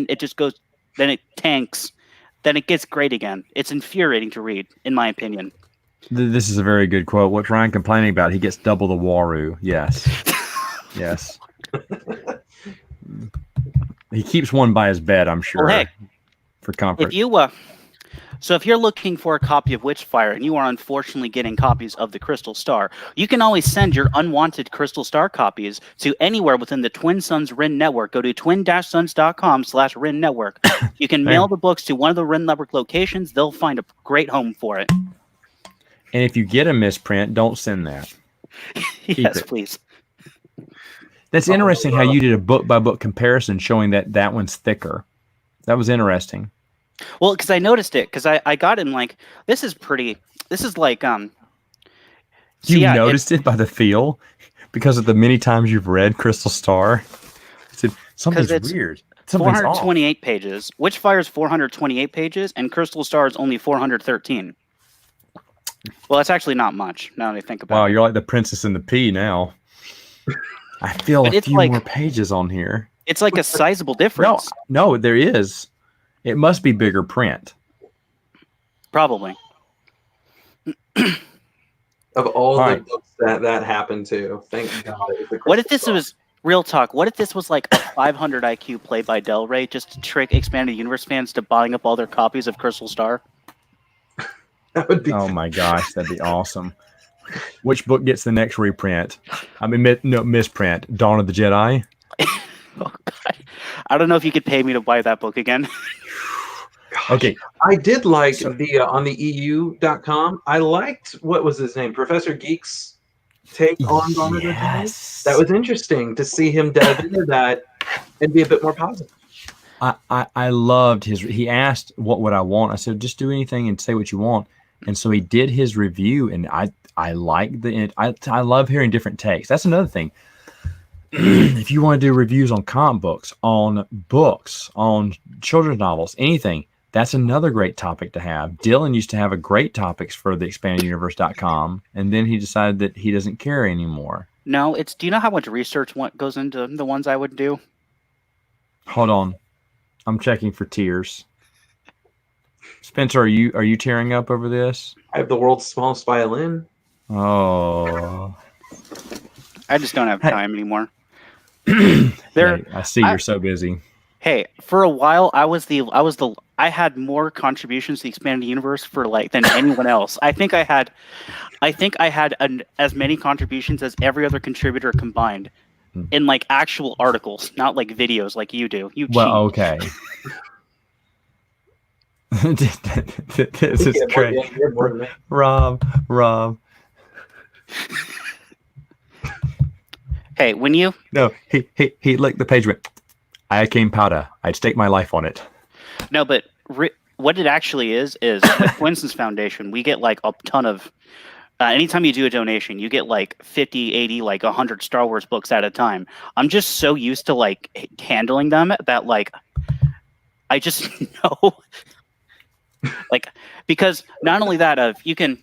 it just goes, then it tanks, then it gets great again. It's infuriating to read, in my opinion. This is a very good quote. What's Ryan complaining about? He gets double the Waru. Yes. Yes. He keeps one by his bed, I'm sure. Well, hey, for comfort. If you're looking for a copy of Witchfire and you are unfortunately getting copies of the Crystal Star, you can always send your unwanted Crystal Star copies to anywhere within the Twin Suns Rin network. Go to twin-suns.com/Rin network. You can mail the books to one of the Rin network locations. They'll find a great home for it. And if you get a misprint, don't send that. Yes, please. That's interesting how you did a book-by-book comparison showing that one's thicker. That was interesting. Well, because I noticed it, because I got in like, this is like, You noticed it by the feel? Because of the many times you've read Crystal Star? I said, something's weird. Something's 428 pages. Witchfire's 428 pages, and Crystal Star is only 413. Well, that's actually not much, now that I think about it. Wow, you're like the Princess and the Pea now. I feel a few more pages on here. It's like a sizable difference. No, there is. It must be bigger print. Probably. Of all the books that happened to, thank God. What if this was real talk? What if this was like a 500 IQ play by Del Rey just to trick Expanded Universe fans to buying up all their copies of Crystal Star? That would be. Oh my gosh, that'd be awesome. Which book gets the next reprint? I mean, misprint. Dawn of the Jedi. Oh God, I don't know if you could pay me to buy that book again. Gosh, okay, I did like the on the EU.com. I liked what was his name, Professor Geek's take on Dawn of the Jedi. That was interesting to see him delve into that and be a bit more positive. I loved his. He asked, "What would I want?" I said, "Just do anything and say what you want." And so he did his review, and I like the. I love hearing different takes. That's another thing. If you want to do reviews on comic books, on children's novels, anything, that's another great topic to have. Dylan used to have a great topics for the expandeduniverse.com, and then he decided that he doesn't care anymore. No, do you know how much research goes into the ones I would do? Hold on. I'm checking for tears. Spencer, are you tearing up over this? I have the world's smallest violin. Oh. I just don't have time anymore. I see you're so busy. Hey, for a while I had more contributions to the Expanded Universe than anyone else. I think I had as many contributions as every other contributor combined in like actual articles, not like videos like you do. You cheat. Well, okay. This is great. Rob. Hey, when you... No, he licked the page, went, iocane powder. I'd stake my life on it. No, but what it actually is with Winston's Foundation, we get like a ton of... anytime you do a donation, you get like 50, 80, like 100 Star Wars books at a time. I'm just so used to like handling them that like I just know... like, because not only that, you can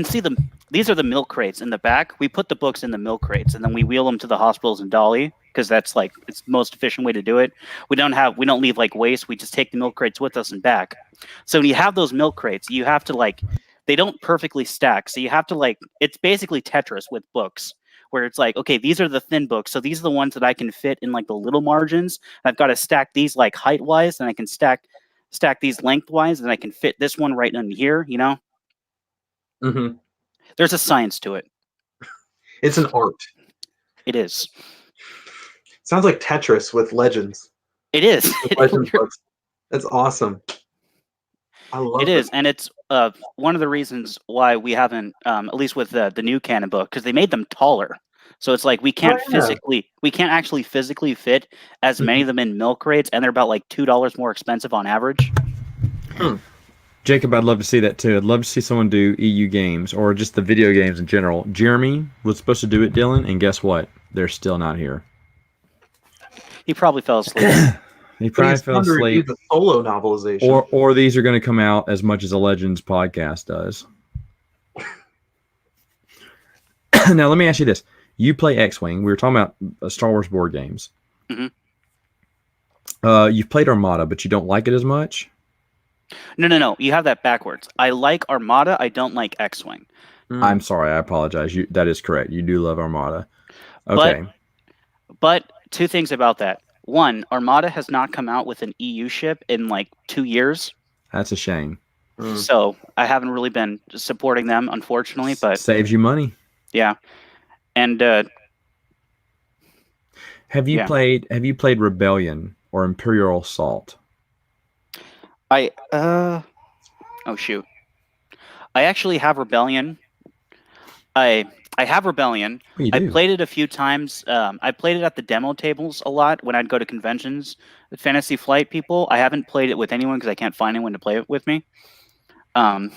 see them. These are the milk crates in the back. We put the books in the milk crates and then we wheel them to the hospitals in Dolly because that's like it's the most efficient way to do it. We don't leave like waste. We just take the milk crates with us and back. So when you have those milk crates, you have to like they don't perfectly stack. So you have to like it's basically Tetris with books where it's like, okay, these are the thin books. So these are the ones that I can fit in like the little margins. I've got to stack these like height wise and I can stack these lengthwise and I can fit this one right in here, you know? Mm-hmm. There's a science to it. It's an art. It is. Sounds like Tetris with legends. It is. Legends books. That's awesome. I love It is, and it's one of the reasons why we haven't, at least with the new canon book, because they made them taller. So it's like we can't actually physically fit as many of them in milk crates, and they're about like $2 more expensive on average. Jacob, I'd love to see that too. I'd love to see someone do EU games or just the video games in general. Jeremy was supposed to do it, Dylan, and guess what? They're still not here. He probably fell asleep. He probably fell asleep. The solo novelization. Or these are going to come out as much as a Legends podcast does. Now, let me ask you this. You play X-Wing. We were talking about Star Wars board games. Mm-hmm. You've played Armada, but you don't like it as much? No. You have that backwards. I like Armada. I don't like X-Wing. I'm sorry. I apologize. That is correct. You do love Armada. Okay. But two things about that. One, Armada has not come out with an EU ship in like 2 years. That's a shame. So I haven't really been supporting them, unfortunately. But saves you money. Yeah. And have you played Rebellion or Imperial Assault? Oh shoot. I actually have Rebellion. I have Rebellion. I played it a few times. I played it at the demo tables a lot when I'd go to conventions with Fantasy Flight people. I haven't played it with anyone because I can't find anyone to play it with me. I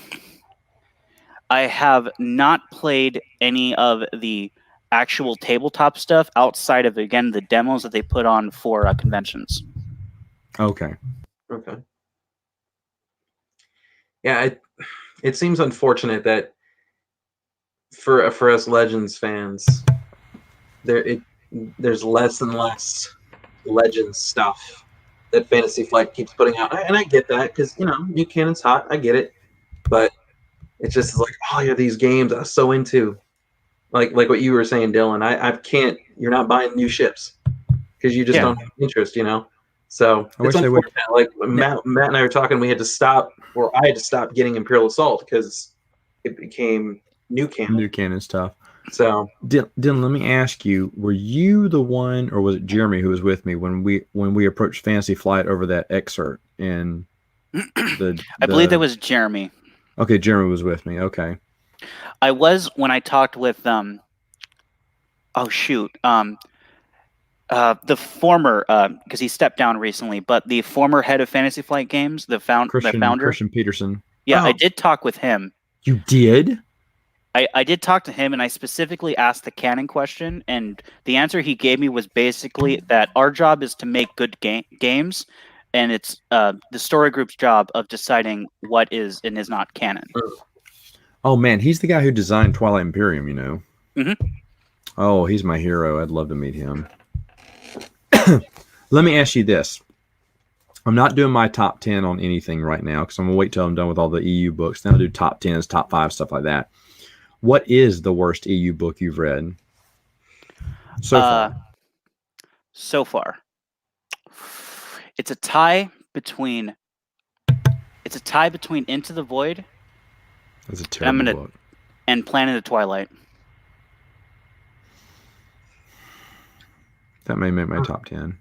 have not played any of the actual tabletop stuff outside of, again, the demos that they put on for conventions. Okay. Yeah, it seems unfortunate that for us Legends fans, there's less and less Legends stuff that Fantasy Flight keeps putting out, and I get that because new canon's hot. I get it, but it's just like, oh, yeah, these games I was so into, like what you were saying, Dylan. I can't. You're not buying new ships because you just don't have interest, So it's unfortunate. Like Matt and I were talking, we had to stop, or I had to stop getting Imperial Assault because it became new canon. New canon stuff. So Dylan, let me ask you: were you the one, or was it Jeremy who was with me when we approached Fantasy Flight over that excerpt in the? I believe that was Jeremy. Okay, Jeremy was with me. Okay. I was when I talked with the former, because he stepped down recently, but the former head of Fantasy Flight Games, the founder, Christian Peterson. Yeah, I did talk with him. You did? I did talk to him, and I specifically asked the canon question, and the answer he gave me was basically that our job is to make good games, and it's the story group's job of deciding what is and is not canon. Oh man, he's the guy who designed Twilight Imperium, Mm-hmm. Oh, he's my hero. I'd love to meet him. Let me ask you this. I'm not doing my top 10 on anything right now because I'm going to wait till I'm done with all the EU books. Then I'll do top 10s, top 5, stuff like that. What is the worst EU book you've read so far? So far. It's a tie between Into the Void. That's a terrible book. And Planet of Twilight. That may make my top 10.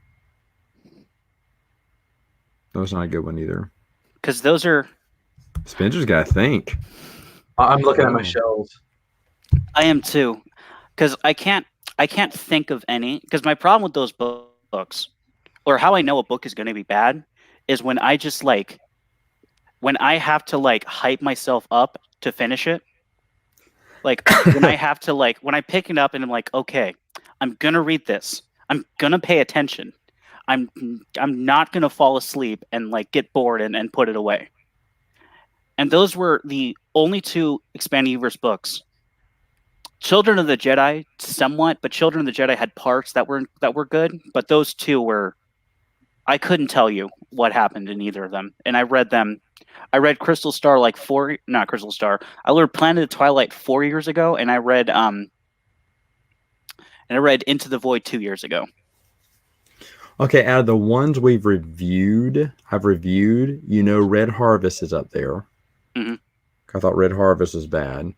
That was not a good one either. Because those are... Spencer's got to think. I'm looking at my shelves. I am too. Because I can't think of any. Because my problem with those books, or how I know a book is going to be bad, is when I just when I have to hype myself up to finish it. When I have to when I pick it up and I'm like, okay, I'm going to read this. I'm going to pay attention. I'm not going to fall asleep and get bored and put it away. And those were the only two Expanded Universe books. Children of the Jedi, somewhat, but Children of the Jedi had parts that were good, but those two were... I couldn't tell you what happened in either of them. And I read them. I read Crystal Star not Crystal Star. I read Planet of Twilight 4 years ago, and I read Into the Void 2 years ago. Okay, out of the ones I've reviewed, Red Harvest is up there. Mm-hmm. I thought Red Harvest was bad.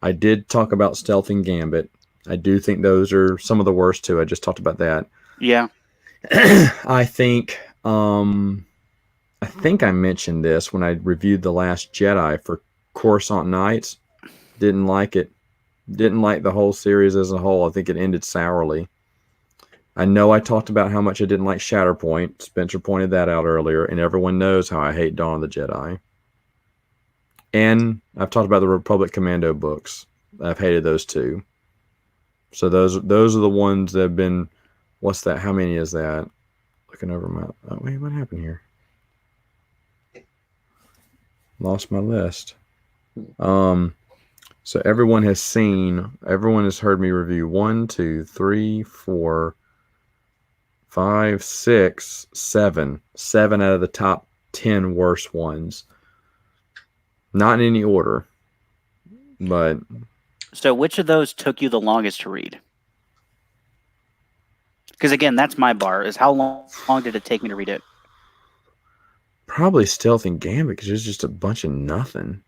I did talk about Stealth and Gambit. I do think those are some of the worst too. I just talked about that. Yeah. I think I think I mentioned this when I reviewed The Last Jedi for Coruscant Nights. Didn't like it. Didn't like the whole series as a whole. I think it ended sourly. I know I talked about how much I didn't like Shatterpoint. Spencer pointed that out earlier, and everyone knows how I hate Dawn of the Jedi. And I've talked about the Republic Commando books. I've hated those too. So those are the ones that have been. What's that? How many is that? Looking over my. Oh wait, what happened here? Lost my list. So everyone has heard me review 1, 2, 3, 4, 5, 6, 7. 7 out of the top 10 worst ones. Not in any order, but. So which of those took you the longest to read? Because again, that's my bar. Is how long did it take me to read it? Probably Stealth and Gambit, because there's just a bunch of nothing.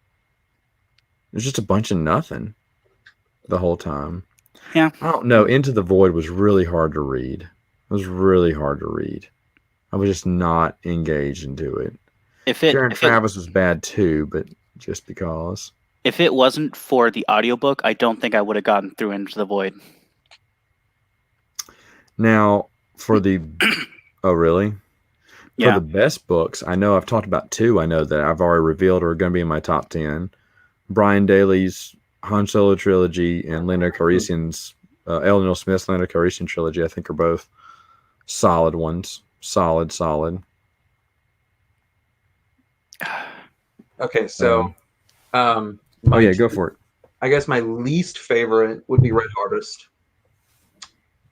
There's just a bunch of nothing the whole time. Yeah. I don't know. Into the Void was really hard to read. It was really hard to read. I was just not engaged into it. Karen Travis was bad too, but just because. If it wasn't for the audiobook, I don't think I would have gotten through Into the Void. Now, for the... Oh, really? Yeah. For the best books, I know I've talked about 2. I know that I've already revealed are going to be in my top 10. Brian Daley's Han Solo trilogy and Lando Calrissian's Eleanor Smith's Lando Calrissian trilogy, I think, are both solid ones. Solid. Okay, so oh yeah, go for it. I guess my least favorite would be Red Harvest,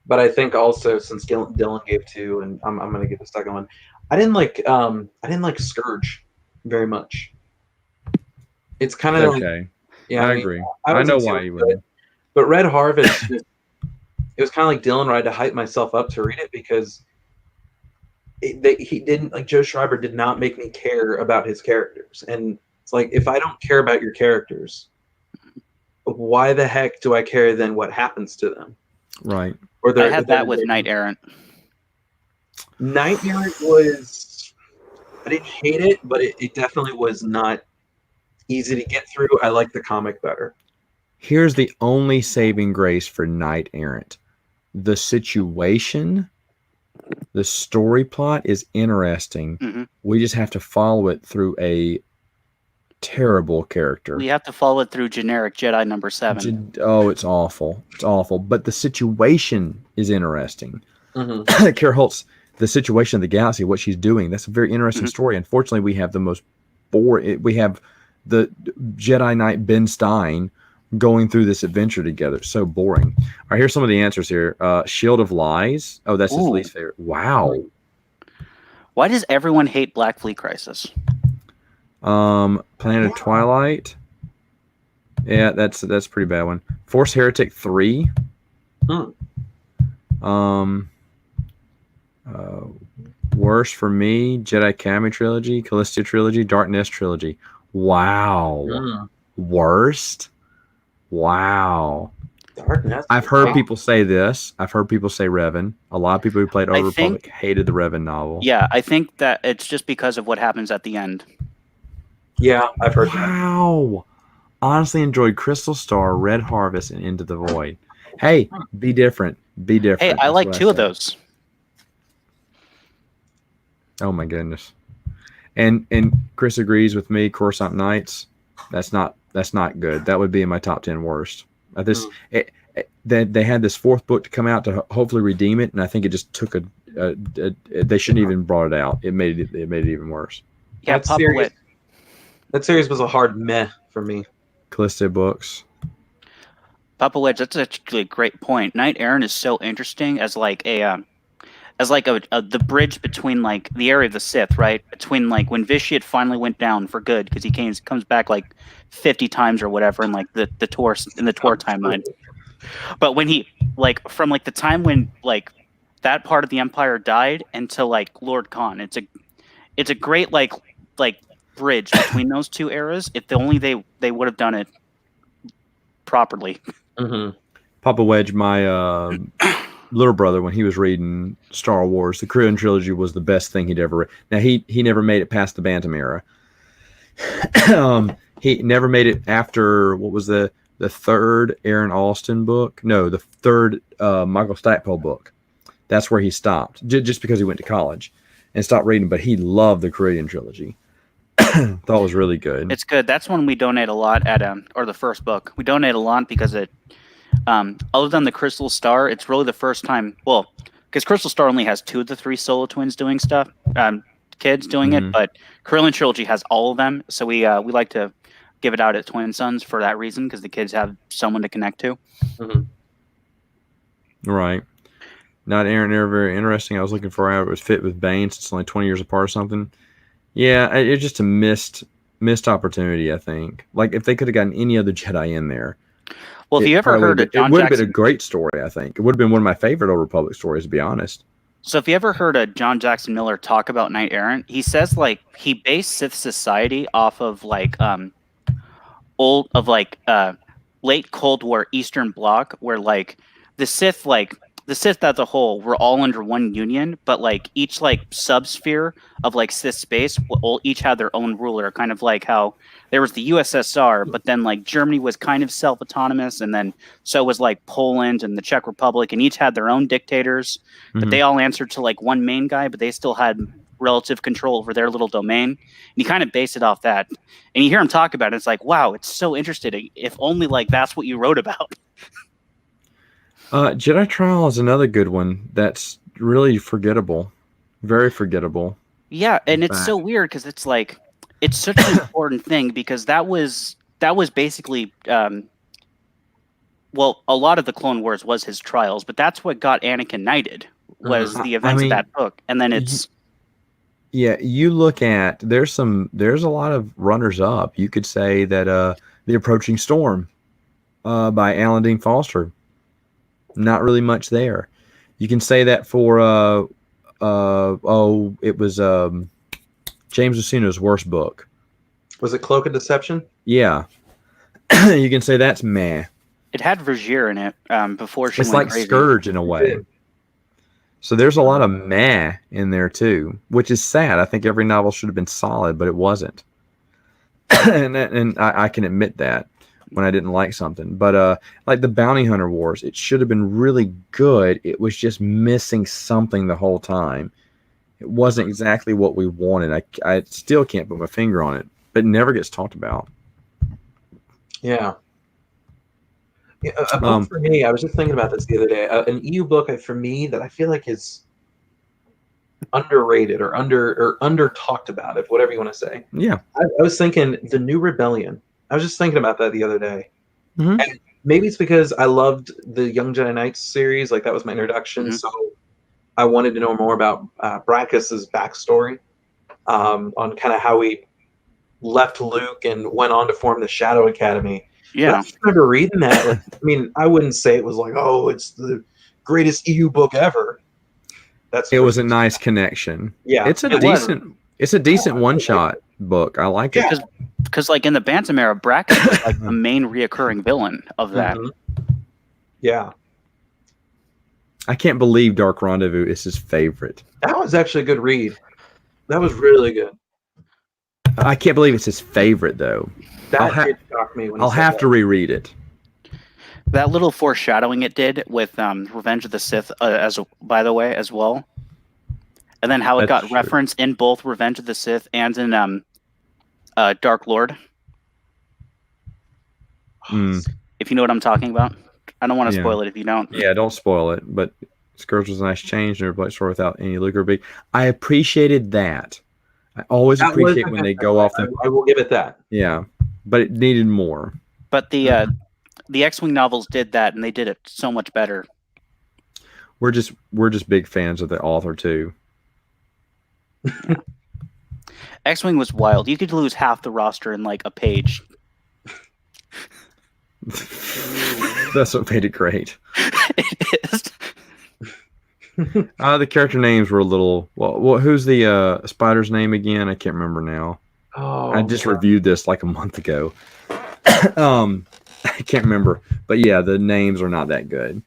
but I think also since Dylan gave 2, and I'm going to give the second one, I didn't like Scourge very much. It's kind of okay. Like, yeah, I agree. I know why you would. But Red Harvest, it was kind of like Dylan, where I had to hype myself up to read it because he didn't, like, Joe Schreiber did not make me care about his characters. And it's like, if I don't care about your characters, why the heck do I care then what happens to them? Right. Or I had that with Knight Errant. Knight Errant was, I didn't hate it, but it definitely was not easy to get through. I like the comic better. Here's the only saving grace for Knight Errant. The situation, the story plot is interesting. Mm-hmm. We just have to follow it through a terrible character. We have to follow it through generic Jedi number 7. Oh, it's awful. It's awful. But the situation is interesting. Mm-hmm. Kara Holtz, the situation of the galaxy, what she's doing, that's a very interesting story. Unfortunately, we have the most boring. We have the Jedi Knight Ben Stein going through this adventure together. So boring. All right, here's some of the answers here. Shield of Lies. Oh, that's his least favorite. Wow. Why does everyone hate Black Fleet Crisis? Planet of Twilight. Yeah, that's a pretty bad one. Force Heretic 3. Worst for me, Jedi Academy trilogy, Callisto trilogy, Darkness trilogy. Wow. Worst? Wow. Darkness. I've heard people say this. I've heard people say Revan. A lot of people who played Old Republic hated the Revan novel. Yeah, I think that it's just because of what happens at the end. Yeah, I've heard that. Wow. Honestly enjoyed Crystal Star, Red Harvest, and Into the Void. Hey, be different. Be different. Hey, I like 2 of those. Oh my goodness. And Chris agrees with me. Coruscant Nights. That's not good. That would be in my top 10 worst. They had this 4th book to come out to hopefully redeem it, and I think it just took they shouldn't even brought it out. It made it even worse. Yeah, that series was a hard meh for me. Callisto books. Papa Wedge, that's actually a great point. Knight Errant is so interesting as like the bridge between like the area of the Sith, right? Between like when Vitiate finally went down for good because he comes back like 50 times or whatever in like the Tor timeline. But when he like from like the time when like that part of the Empire died until like Lord Khan, it's a great like bridge between those 2 eras. If only they would have done it properly. Papa Wedge, my little brother, when he was reading Star Wars, the Korean trilogy was the best thing he'd ever read. Now he never made it past the Bantam era. He never made it after what was the third Aaron Alston book? No, the third Michael Stackpole book. That's where he stopped, just because he went to college and stopped reading. But he loved the Korean trilogy. Thought it was really good. It's good. That's one we donate a lot at, or the first book. We donate a lot because it, other than the Crystal Star, it's really the first time. Well, because Crystal Star only has 2 of the 3 solo twins doing stuff, kids doing it, but Korean trilogy has all of them. So we like to give it out at Twin Sons for that reason, because the kids have someone to connect to. Right. Not Aaron, they're very interesting. I was looking for how it was fit with Bane. It's only 20 years apart or something. Yeah, it's just a missed opportunity, I think. Like, if they could have gotten any other Jedi in there. Well, if you ever heard of John it would have Jackson, been a great story, I think. It would have been one of my favorite Old Republic stories, to be honest. So if you ever heard a John Jackson Miller talk about Knight Errant, he says like he based Sith society off of like late Cold War Eastern Bloc, where like the Sith as a whole were all under one union, but like each like subsphere of like Sith space will each have their own ruler, kind of like how there was the USSR, but then like Germany was kind of self-autonomous, and then so was like Poland and the Czech Republic, and each had their own dictators, but they all answered to like one main guy, but they still had relative control over their little domain. And you kind of base it off that. And you hear him talk about it, it's like, wow, it's so interesting. If only like that's what you wrote about. Jedi Trial is another good one that's really forgettable. Very forgettable. Yeah, and it's so weird because it's like it's such an important thing, because that was basically well, a lot of the Clone Wars was his trials, but that's what got Anakin knighted, was the events of that book. And then it's yeah, you look at there's a lot of runners up. You could say that The Approaching Storm by Alan Dean Foster. Not really much there. You can say that for it was James Luceno's worst book. Was it Cloak of Deception? Yeah. You can say that's meh. It had Vergier in it before she It's went like crazy. Scourge in a way. So there's a lot of meh in there too, which is sad. I think every novel should have been solid, but it wasn't. and I can admit that when I didn't like something. But like the Bounty Hunter Wars, it should have been really good. It was just missing something the whole time. It wasn't exactly what we wanted. I still can't put my finger on it, but it never gets talked about. Yeah. A book for me, I was just thinking about this the other day. An EU book for me that I feel like is underrated or under talked about, if whatever you want to say. Yeah. I was thinking The New Rebellion. I was just thinking about that the other day. And maybe it's because I loved the Young Jedi Knights series. Like, that was my introduction. So I wanted to know more about Brackus's backstory on kind of how he left Luke and went on to form the Shadow Academy. Yeah. I just remember reading that. Like, I mean, I wouldn't say it was like, oh, it's the greatest EU book ever. It was a nice connection. Yeah. It's a decent one-shot book. I like it. Because like in the Bantam era, Brackus was like the main reoccurring villain of that. Yeah. I can't believe Dark Rendezvous is his favorite. That was actually a good read. That was really good. I can't believe it's his favorite, though. That did shock me. I'll have to reread it. That little foreshadowing it did with Revenge of the Sith, by the way, as well. And then how it got referenced in both Revenge of the Sith and in Dark Lord. If you know what I'm talking about. I don't want to spoil it if you don't. Yeah, don't spoil it. But Scourge was a nice change. Never played store without any Luke or Big. I appreciated that. I always appreciate when they go off the... I will give it that. Yeah, but it needed more. But the X-Wing novels did that, and they did it so much better. We're just big fans of the author too. X-Wing was wild. You could lose half the roster in like a page. That's what made it great. It is. The character names were a little... Well, who's the spider's name again? I can't remember now. Oh, I just reviewed this like a month ago. I can't remember. But yeah, the names are not that good.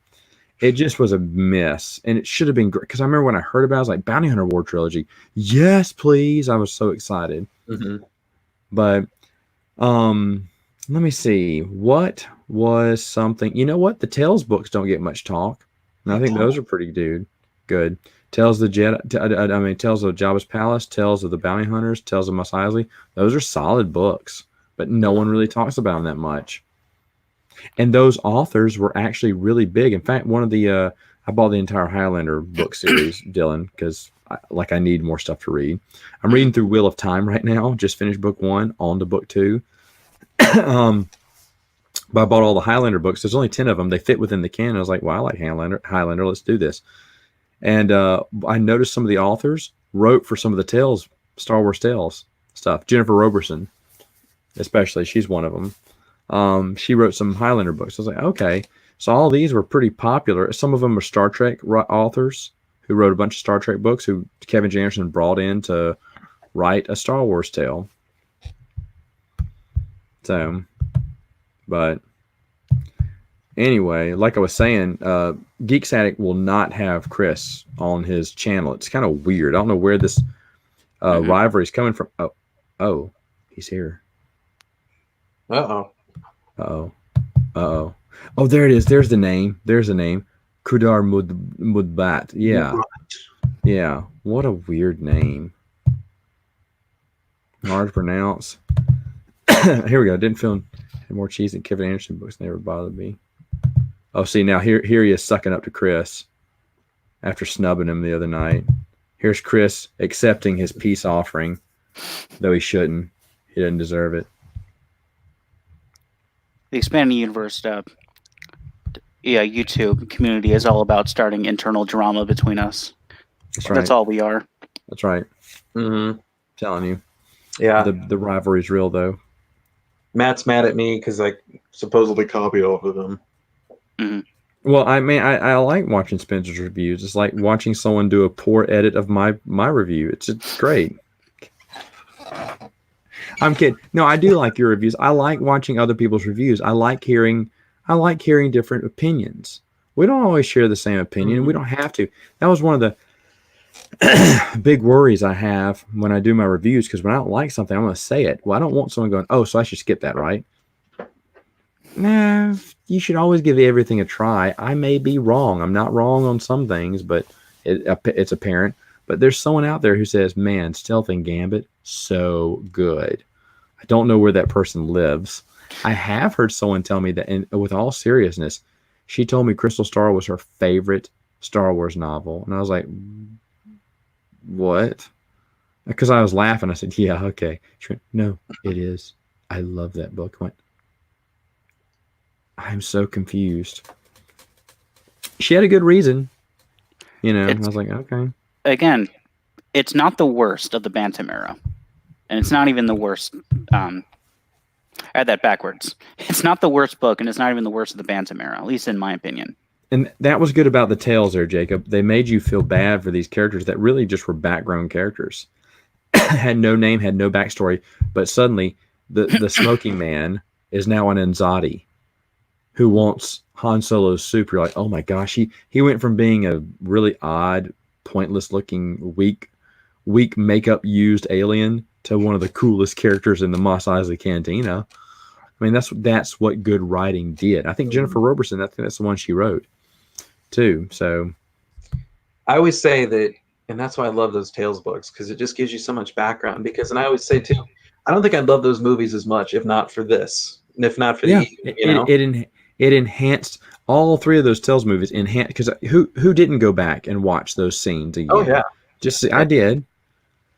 It just was a miss, and it should have been great. Because I remember when I heard about it, I was like, Bounty Hunter War Trilogy. Yes, please. I was so excited. Mm-hmm. But let me see. What was something? You know what? The Tales books don't get much talk. And I think those are pretty good. Tales of the Jedi. I mean, Tales of Jabba's Palace, Tales of the Bounty Hunters, Tales of Mos Eisley. Those are solid books, but no one really talks about them that much. And those authors were actually really big. In fact, one of the I bought the entire Highlander book series, Dylan, because I need more stuff to read. I'm reading through Wheel of Time right now. Just finished book 1, on to book 2. But I bought all the Highlander books. There's only 10 of them. They fit within the canon. I was like, well, I like Highlander. Let's do this. And I noticed some of the authors wrote for some of the Tales, Star Wars Tales stuff. Jennifer Roberson, especially. She's one of them. She wrote some Highlander books. I was like, okay. So all these were pretty popular. Some of them are Star Trek authors who wrote a bunch of Star Trek books who Kevin J. Anderson brought in to write a Star Wars tale. So, but anyway, like I was saying, Geeks Addict will not have Chris on his channel. It's kind of weird. I don't know where this rivalry is coming from. Oh, he's here. Uh-oh. Oh, there it is. There's the name. Kudar Mudbat. Yeah. Yeah. What a weird name. Hard to pronounce. Here we go. Didn't feel more cheese than Kevin Anderson books never bothered me. Oh, see, now here he is sucking up to Chris after snubbing him the other night. Here's Chris accepting his peace offering, though he shouldn't. He doesn't deserve it. The Expanding Universe YouTube community is all about starting internal drama between us. That's right. That's all we are. That's right. Mm-hmm. Telling you. Yeah. The rivalry's real, though. Matt's mad at me because I supposedly copied off of him. Mm-hmm. Well, I mean, I like watching Spencer's reviews. It's like watching someone do a poor edit of my review. It's great. I'm kidding. No, I do like your reviews. I like watching other people's reviews. I like hearing different opinions. We don't always share the same opinion. Mm-hmm. We don't have to. That was one of the big worries I have when I do my reviews, because when I don't like something, I'm going to say it. Well, I don't want someone going, oh, so I should skip that, right? Nah, you should always give everything a try. I may be wrong. I'm not wrong on some things, but it's apparent. But there's someone out there who says, man, Stealth and Gambit, so good. I don't know where that person lives. I have heard someone tell me that, and with all seriousness, she told me Crystal Star was her favorite Star Wars novel. And I was like, what? Because I was laughing. I said, yeah, okay. She went, no, it is. I love that book. I went, I'm so confused. She had a good reason. And I was like, okay. Again, it's not the worst of the Bantam era. And it's not even the worst. I had that backwards. It's not the worst book, and it's not even the worst of the Bantam era, at least in my opinion. And that was good about the Tales there, Jacob. They made you feel bad for these characters that really just were background characters. Had no name, had no backstory, but suddenly the smoking man is now an Anzadi who wants Han Solo's soup. You're like, oh my gosh, he went from being a really odd, pointless looking, weak makeup used alien to one of the coolest characters in the Mos Eisley Cantina. I mean, that's what good writing did. I think Jennifer Roberson, I think that's the one she wrote too. So I always say that, and that's why I love those Tales books, because it just gives you so much background. And I always say too, I don't think I'd love those movies as much if not for this, and if not for it enhanced all three of those Tales movies. Because who didn't go back and watch those scenes again? Oh yeah, I did.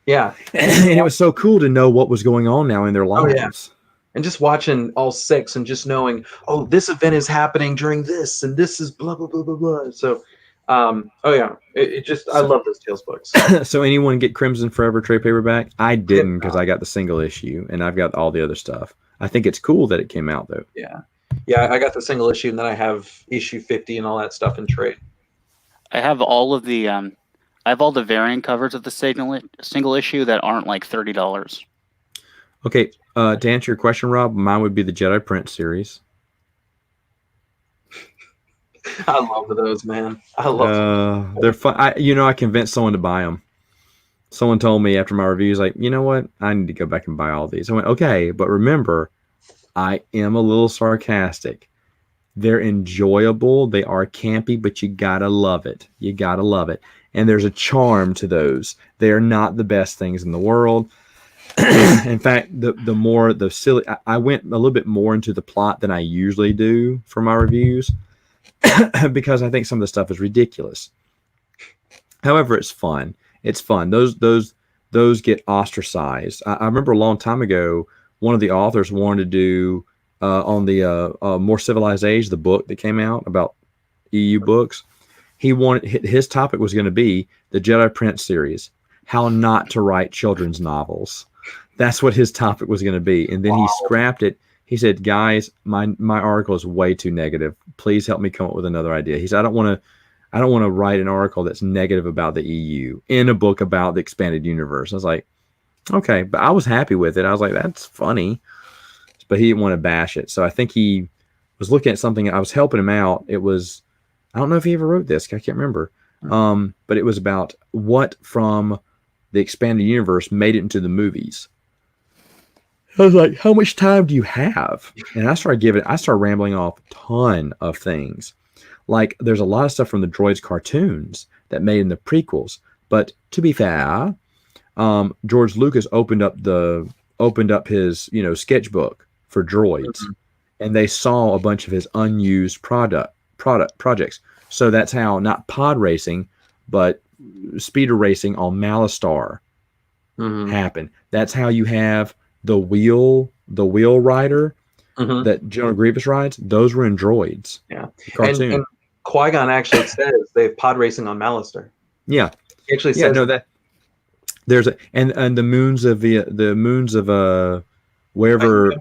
Yeah, and it was so cool to know what was going on now in their lives. Oh, yeah. And just watching all 6 and just knowing, oh, this event is happening during this, and this is blah blah blah blah blah. So, I love those Tales books. So anyone get Crimson Forever trade paperback? I didn't, because I got the single issue and I've got all the other stuff. I think it's cool that it came out though. Yeah, I got the single issue, and then I have issue 50 and all that stuff in trade. I have all of the variant covers of the single issue that aren't like $30. Okay, to answer your question, Rob, mine would be the Jedi Prince series. I love those, man. I love They're fun. I convinced someone to buy them. Someone told me after my reviews, like, you know what? I need to go back and buy all these. I went, okay, but remember, I am a little sarcastic. They're enjoyable. They are campy, but you gotta love it. You gotta love it. And there's a charm to those. They are not the best things in the world. In fact, the silly, I went a little bit more into the plot than I usually do for my reviews because I think some of the stuff is ridiculous. However, it's fun. It's fun. Those get ostracized. I remember a long time ago, one of the authors wanted to do on the More Civilized Age, the book that came out about EU books. He wanted his topic was going to be the Jedi Prince series, how not to write children's novels. That's what his topic was going to be, and then he scrapped it. He said, "Guys, my article is way too negative. Please help me come up with another idea." He said, "I don't want to write an article that's negative about the EU in a book about the expanded universe." I was like, "Okay," but I was happy with it. I was like, "That's funny," but he didn't want to bash it. So I think he was looking at something. I was helping him out. It was, I don't know if he ever wrote this. I can't remember. But it was about what from the expanded universe made it into the movies. I was like, how much time do you have? And I started rambling off a ton of things. Like, there's a lot of stuff from the Droids cartoons that made in the prequels. But to be fair, George Lucas opened up his sketchbook for Droids, and they saw a bunch of his unused projects. So that's how not pod racing, but speeder racing on Malastare happened. That's how you have the wheel rider that General Grievous rides. Those were in Droids. Yeah, cartoon. And Qui-Gon actually says they have pod racing on Malastare. Yeah, he actually says that. There's and the moons of wherever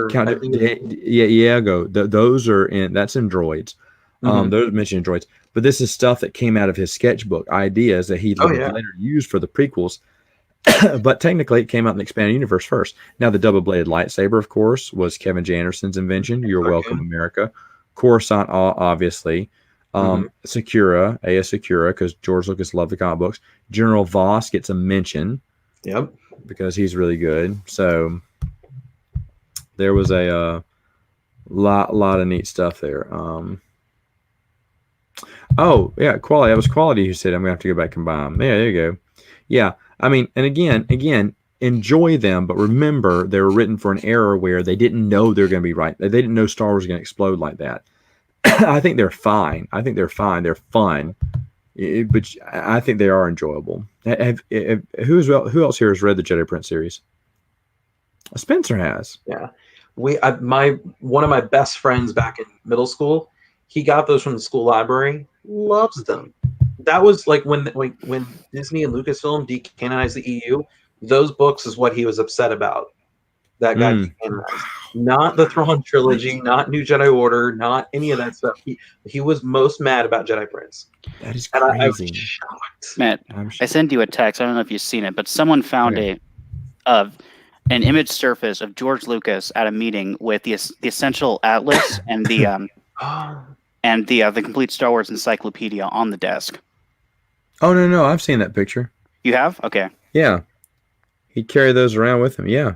Count Diego. Those are in. That's in Droids. Those mentioned in Droids. But this is stuff that came out of his sketchbook ideas that he later used for the prequels. But technically, it came out in the expanded universe first. Now, the double-bladed lightsaber, of course, was Kevin J. Anderson's invention. You're welcome, America. Coruscant, obviously. Sakura, Aya Sakura, because George Lucas loved the comic books. General Voss gets a mention. Yep. Because he's really good. So there was a lot of neat stuff there. Oh, yeah, quality. That was Quality who said, I'm going to have to go back and buy them. Yeah, there you go. Yeah, I mean, and again, enjoy them, but remember they were written for an era where they didn't know they're going to be right. They didn't know Star Wars was going to explode like that. I think they're fine. They're fun. But I think they are enjoyable. Who else here has read the Jedi Prince series? Spencer has. Yeah. One of my best friends back in middle school, he got those from the school library. Loves them. That was like when Disney and Lucasfilm decanonized the EU. Those books is what he was upset about. That guy decanonized. Not the Thrawn trilogy, not New Jedi Order, not any of that stuff. He was most mad about Jedi Prince. That is crazy. And I was shocked. Matt, I sent you a text. I don't know if you've seen it, but someone found an image surface of George Lucas at a meeting with the Essential Atlas and the the complete Star Wars encyclopedia on the desk. Oh no, I've seen that picture. You have? Okay. Yeah, he'd carry those around with him. Yeah,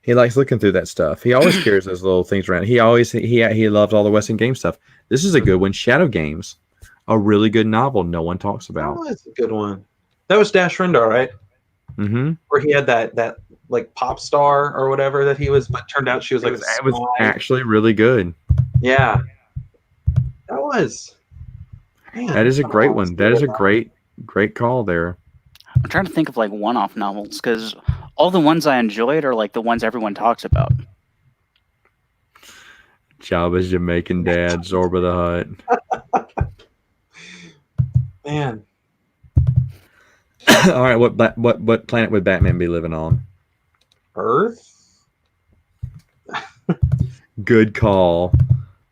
he likes looking through that stuff. He always carries those little things around. He loves all the Western game stuff. This is a good one. Shadow Games, a really good novel no one talks about. Oh, that's a good one. That was Dash Rendar, right? Mm-hmm. Where he had that like pop star or whatever that he was, but turned out she was like it was actually really good. Yeah, that was. Man, that is a great one. That is a great call there. I'm trying to think of like one-off novels because all the ones I enjoyed are like the ones everyone talks about. Jabba's Jamaican Dad, Zorba the Hutt. Man. All right, what planet would Batman be living on? Earth. Good call.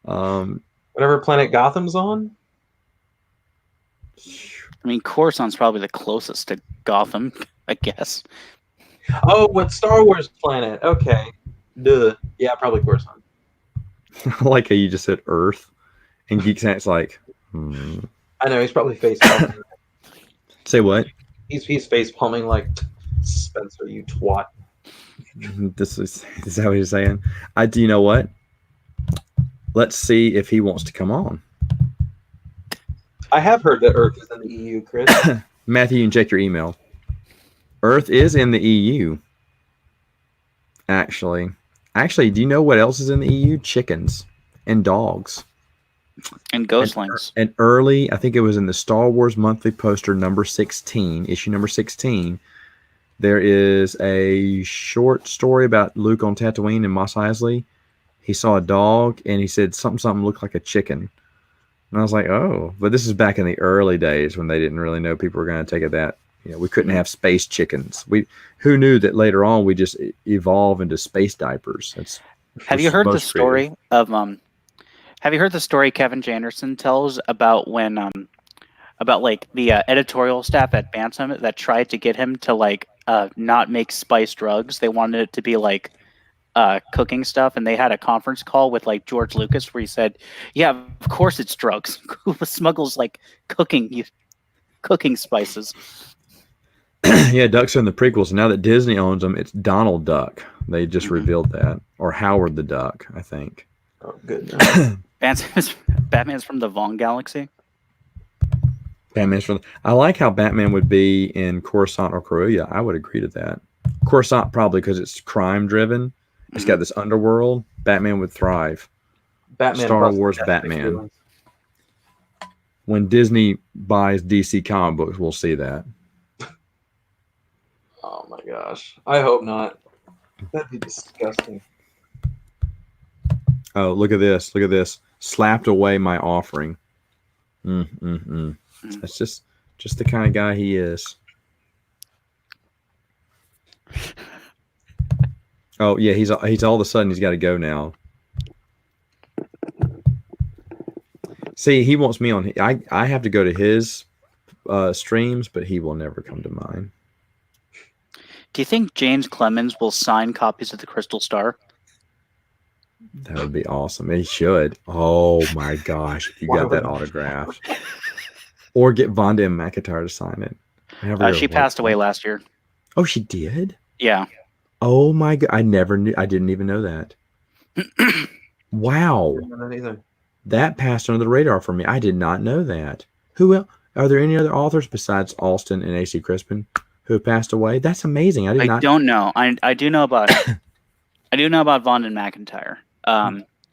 Whatever planet Gotham's on. I mean, Coruscant's probably the closest to Gotham, I guess. Oh, what Star Wars planet? Okay. Duh. Yeah, probably Coruscant. I like how you just said Earth. And Geek Snacks like, I know he's probably face palming. Say what? He's face palming like, Spencer, you twat. Is that what he's saying? Do you know what? Let's see if he wants to come on. I have heard that Earth is in the EU, Chris. Matthew, you can check your email. Earth is in the EU. Actually, do you know what else is in the EU? Chickens and dogs. And ghostlings. And early, I think it was in the Star Wars Monthly Poster number 16, issue number 16. There is a short story about Luke on Tatooine and Mos Eisley. He saw a dog and he said something looked like a chicken. And I was like, oh, but this is back in the early days when they didn't really know people were going to take it that. We couldn't have space chickens. Who knew that later on we just evolve into space diapers? Have you heard the story of Have you heard the story Kevin J. Anderson tells about when about like the editorial staff at Bantam that tried to get him to like not make spice drugs? They wanted it to be like cooking stuff, and they had a conference call with like George Lucas where he said, "Yeah, of course it's drugs. Who smuggles like cooking spices?" Yeah, ducks are in the prequels. Now that Disney owns them, it's Donald Duck. They just revealed that, or Howard the Duck, I think. Oh, goodness. Batman's from the Vaughn Galaxy. I like how Batman would be in Coruscant or Korea. I would agree to that. Coruscant probably because it's crime driven. It's got this underworld. Batman would thrive. Star Wars Batman. When Disney buys DC comic books, we'll see that. Oh my gosh. I hope not. That'd be disgusting. Oh, look at this. Look at this. Slapped away my offering. That's just the kind of guy he is. Oh, yeah, he's all of a sudden he's got to go now. See, he wants me on. I have to go to his streams, but he will never come to mine. Do you think James Clemens will sign copies of the Crystal Star? That would be awesome. He should. Oh my gosh, if you got that autographed. Or get Vonda and McIntyre to sign it. She passed away last year. Oh, she did? Yeah. Oh my god, I never knew. I didn't even know that. Wow. I didn't know that either. That passed under the radar for me. I did not know that. Who else? Are there any other authors besides Alston and A.C. Crispin who have passed away? That's amazing. I don't know. I do know about Vonda and McIntyre.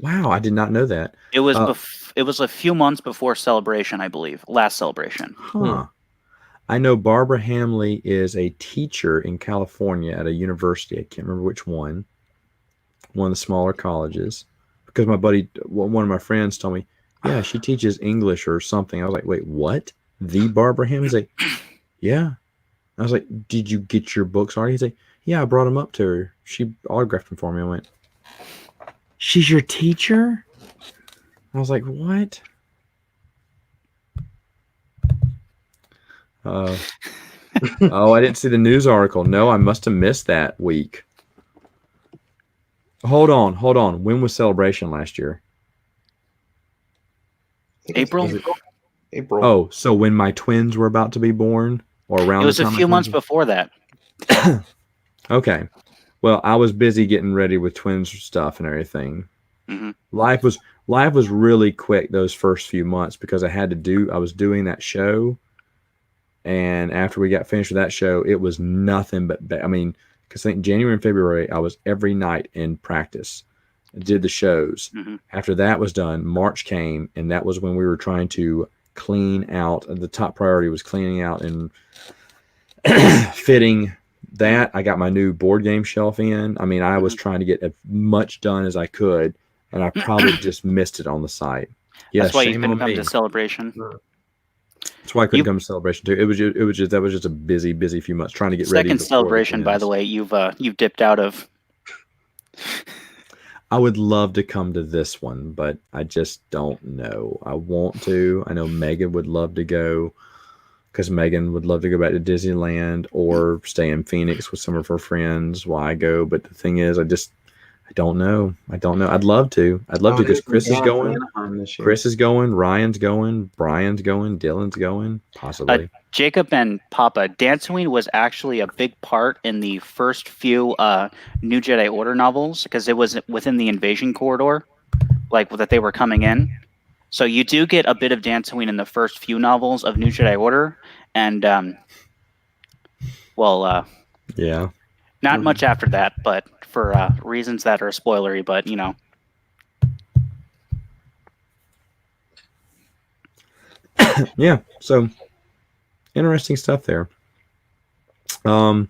Wow, I did not know that. It was it was a few months before Celebration, I believe. Last Celebration. Huh. I know Barbara Hamley is a teacher in California at a university. I can't remember which one. One of the smaller colleges. Because my buddy, one of my friends told me, yeah, she teaches English or something. I was like, wait, what? The Barbara Hamley? He's like, yeah. I was like, did you get your books already? He's like, yeah, I brought them up to her. She autographed them for me. I went, she's your teacher? I was like, what? Oh, I didn't see the news article. No, I must have missed that week. Hold on. When was Celebration last year? April. April. Oh, so when my twins were about to be born, or around it was a few months before that. Okay. Well, I was busy getting ready with twins stuff and everything. Mm-hmm. Life was really quick those first few months because I was doing that show, and after we got finished with that show, it was nothing but because I think January and February I was every night in practice. I did the shows. Mm-hmm. After that was done, March came, and that was when we were trying to clean out. The top priority was cleaning out and fitting that. I got my new board game shelf in. I was trying to get as much done as I could, and I probably just missed it on the site. Yeah, that's why you couldn't come to Celebration. That's why I couldn't come to Celebration too. That was just a busy few months trying to get ready. Second Celebration, by the way, you've dipped out of. I would love to come to this one, but I just don't know. I want to. I know Megan would love to go because Megan would love to go back to Disneyland or stay in Phoenix with some of her friends while I go. But the thing is, I don't know. I'd love to. Because Chris is going. Chris is going. Ryan's going. Brian's going. Dylan's going. Possibly. Jacob and Papa, Dantooine was actually a big part in the first few New Jedi Order novels because it was within the invasion corridor, like that they were coming in. So you do get a bit of Dantooine in the first few novels of New Jedi Order, and yeah, not much after that, but for reasons that are spoilery. But you know, yeah. So interesting stuff there. Yeah.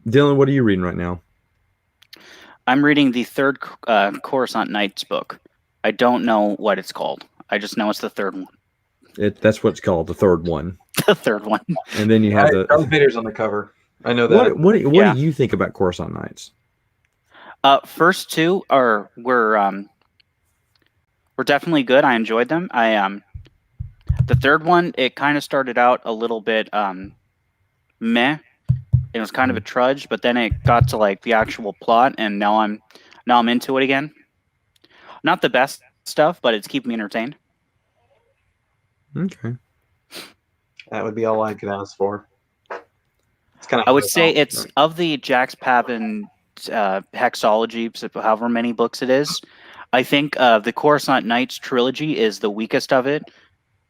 Dylan, what are you reading right now? I'm reading the third Coruscant Nights book. I don't know what it's called. I just know it's the third one. That's what it's called, the third one. The third one. And then you have the Darth Vader's on the cover. I know that. What do you think about Coruscant Nights? First two were definitely good. I enjoyed them. The third one, it kind of started out a little bit meh. It was kind of a trudge, but then it got to like the actual plot, and now I'm into it again. Not the best stuff, but it's keeping me entertained. Okay. That would be all I could ask for. It's kind of. I would say it's of the Jax Pavin hexology, however many books it is. I think the Coruscant Nights trilogy is the weakest of it,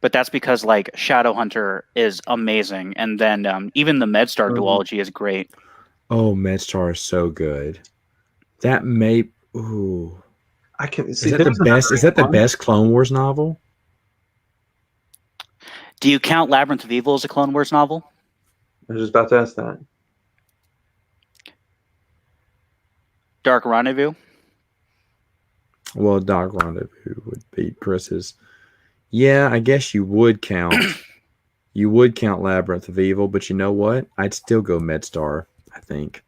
but that's because like Shadowhunter is amazing, and then even the Medstar duology is great. Oh, Medstar is so good. That may. Ooh. I can see. Is that the best? Is that the best Clone Wars novel? Do you count Labyrinth of Evil as a Clone Wars novel? I was just about to ask that. Dark Rendezvous? Well, Dark Rendezvous would be Chris's. Yeah, I guess you would count. You would count Labyrinth of Evil, but you know what? I'd still go Medstar, I think.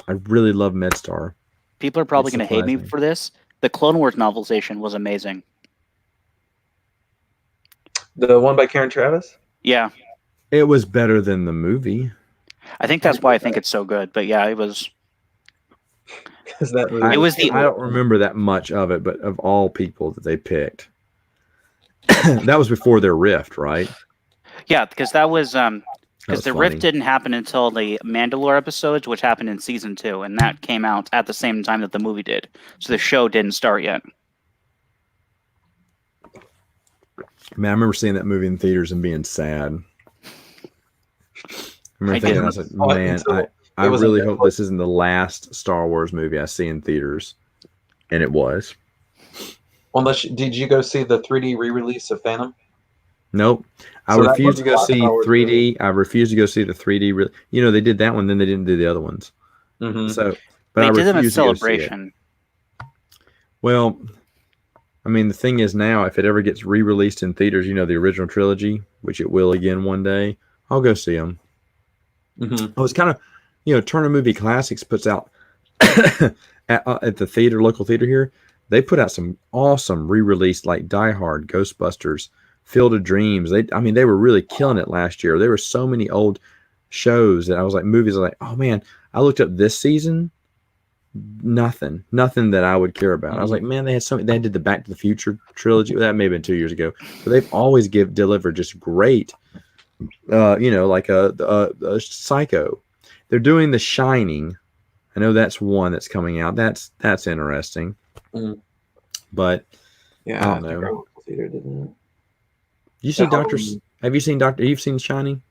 I really love Medstar. People are probably going to hate me for this. The Clone Wars novelization was amazing. The one by Karen Travis? Yeah. It was better than the movie. I think that's why I think it's so good. But yeah, it was. I don't remember that much of it, but of all people that they picked, that was before their rift, right? Yeah, because that was because the rift didn't happen until the Mandalore episodes, which happened in season 2, and that came out at the same time that the movie did. So the show didn't start yet. Man, I remember seeing that movie in theaters and being sad. I remember thinking, I was like, man, I really hope this isn't the last Star Wars movie I see in theaters. And it was. Unless, did you go see the 3D re-release of Phantom? Nope. I refuse to go see 3D. I refuse to go see the 3D. You know, they did that one, then they didn't do the other ones. Mm-hmm. So, but they I did them at refuse to go see it. Celebration. Well, I mean, the thing is now, if it ever gets re-released in theaters, you know, the original trilogy, which it will again one day, I'll go see them. Mm-hmm. Oh, it's kind of, you know, Turner Movie Classics puts out at the local theater here. They put out some awesome re-released, like Die Hard, Ghostbusters, Field of Dreams. They were really killing it last year. There were so many old shows that I was like, movies. I was like, oh man, I looked up this season. Nothing that I would care about. I was like, man, they did the Back to the Future trilogy. That may have been 2 years ago. But they've always delivered just great, you know, like a Psycho. They're doing The Shining. I know that's one that's coming out. That's interesting. Mm. But yeah, I don't know. You see Have you seen Doctor? You've seen Shining?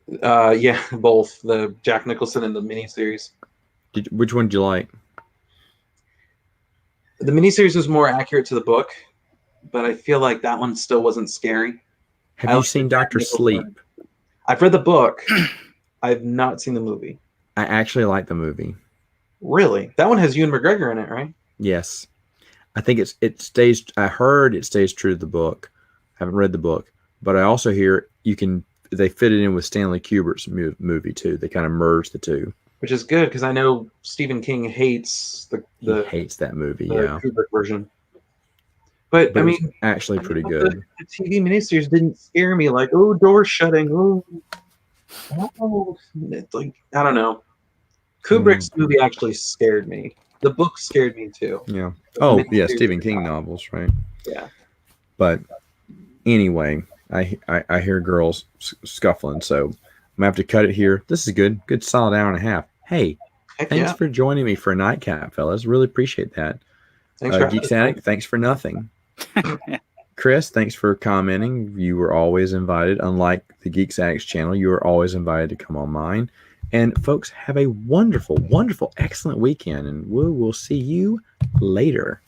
Yeah, both the Jack Nicholson and the miniseries. Which one did you like? The miniseries was more accurate to the book, but I feel like that one still wasn't scary. Have you seen Dr. Sleep? I've read the book. I've not seen the movie. I actually like the movie. Really? That one has Ewan McGregor in it, right? Yes. I think I heard it stays true to the book. I haven't read the book, but I also hear they fit it in with Stanley Kubrick's movie too. They kind of merge the two. Which is good because I know Stephen King hates he hates that movie, the yeah. Kubrick version. But I mean, actually pretty good. The TV miniseries didn't scare me like, oh, doors shutting, oh, it's like, I don't know. Kubrick's movie actually scared me. The book scared me too. Yeah. The Oh, yeah, miniseries Stephen did King not. novels, right? Yeah. But anyway, I hear girls scuffling, so I'm gonna have to cut it here. This is good solid hour and a half. Hey, Heck thanks yeah. for joining me for a nightcap, fellas. Really appreciate that. Thanks for having Geeks us, Addict, thanks for nothing. Chris, thanks for commenting. You were always invited. Unlike the Geeks Addicts channel, you are always invited to come on mine. And folks, have a wonderful, wonderful, excellent weekend, and we'll see you later.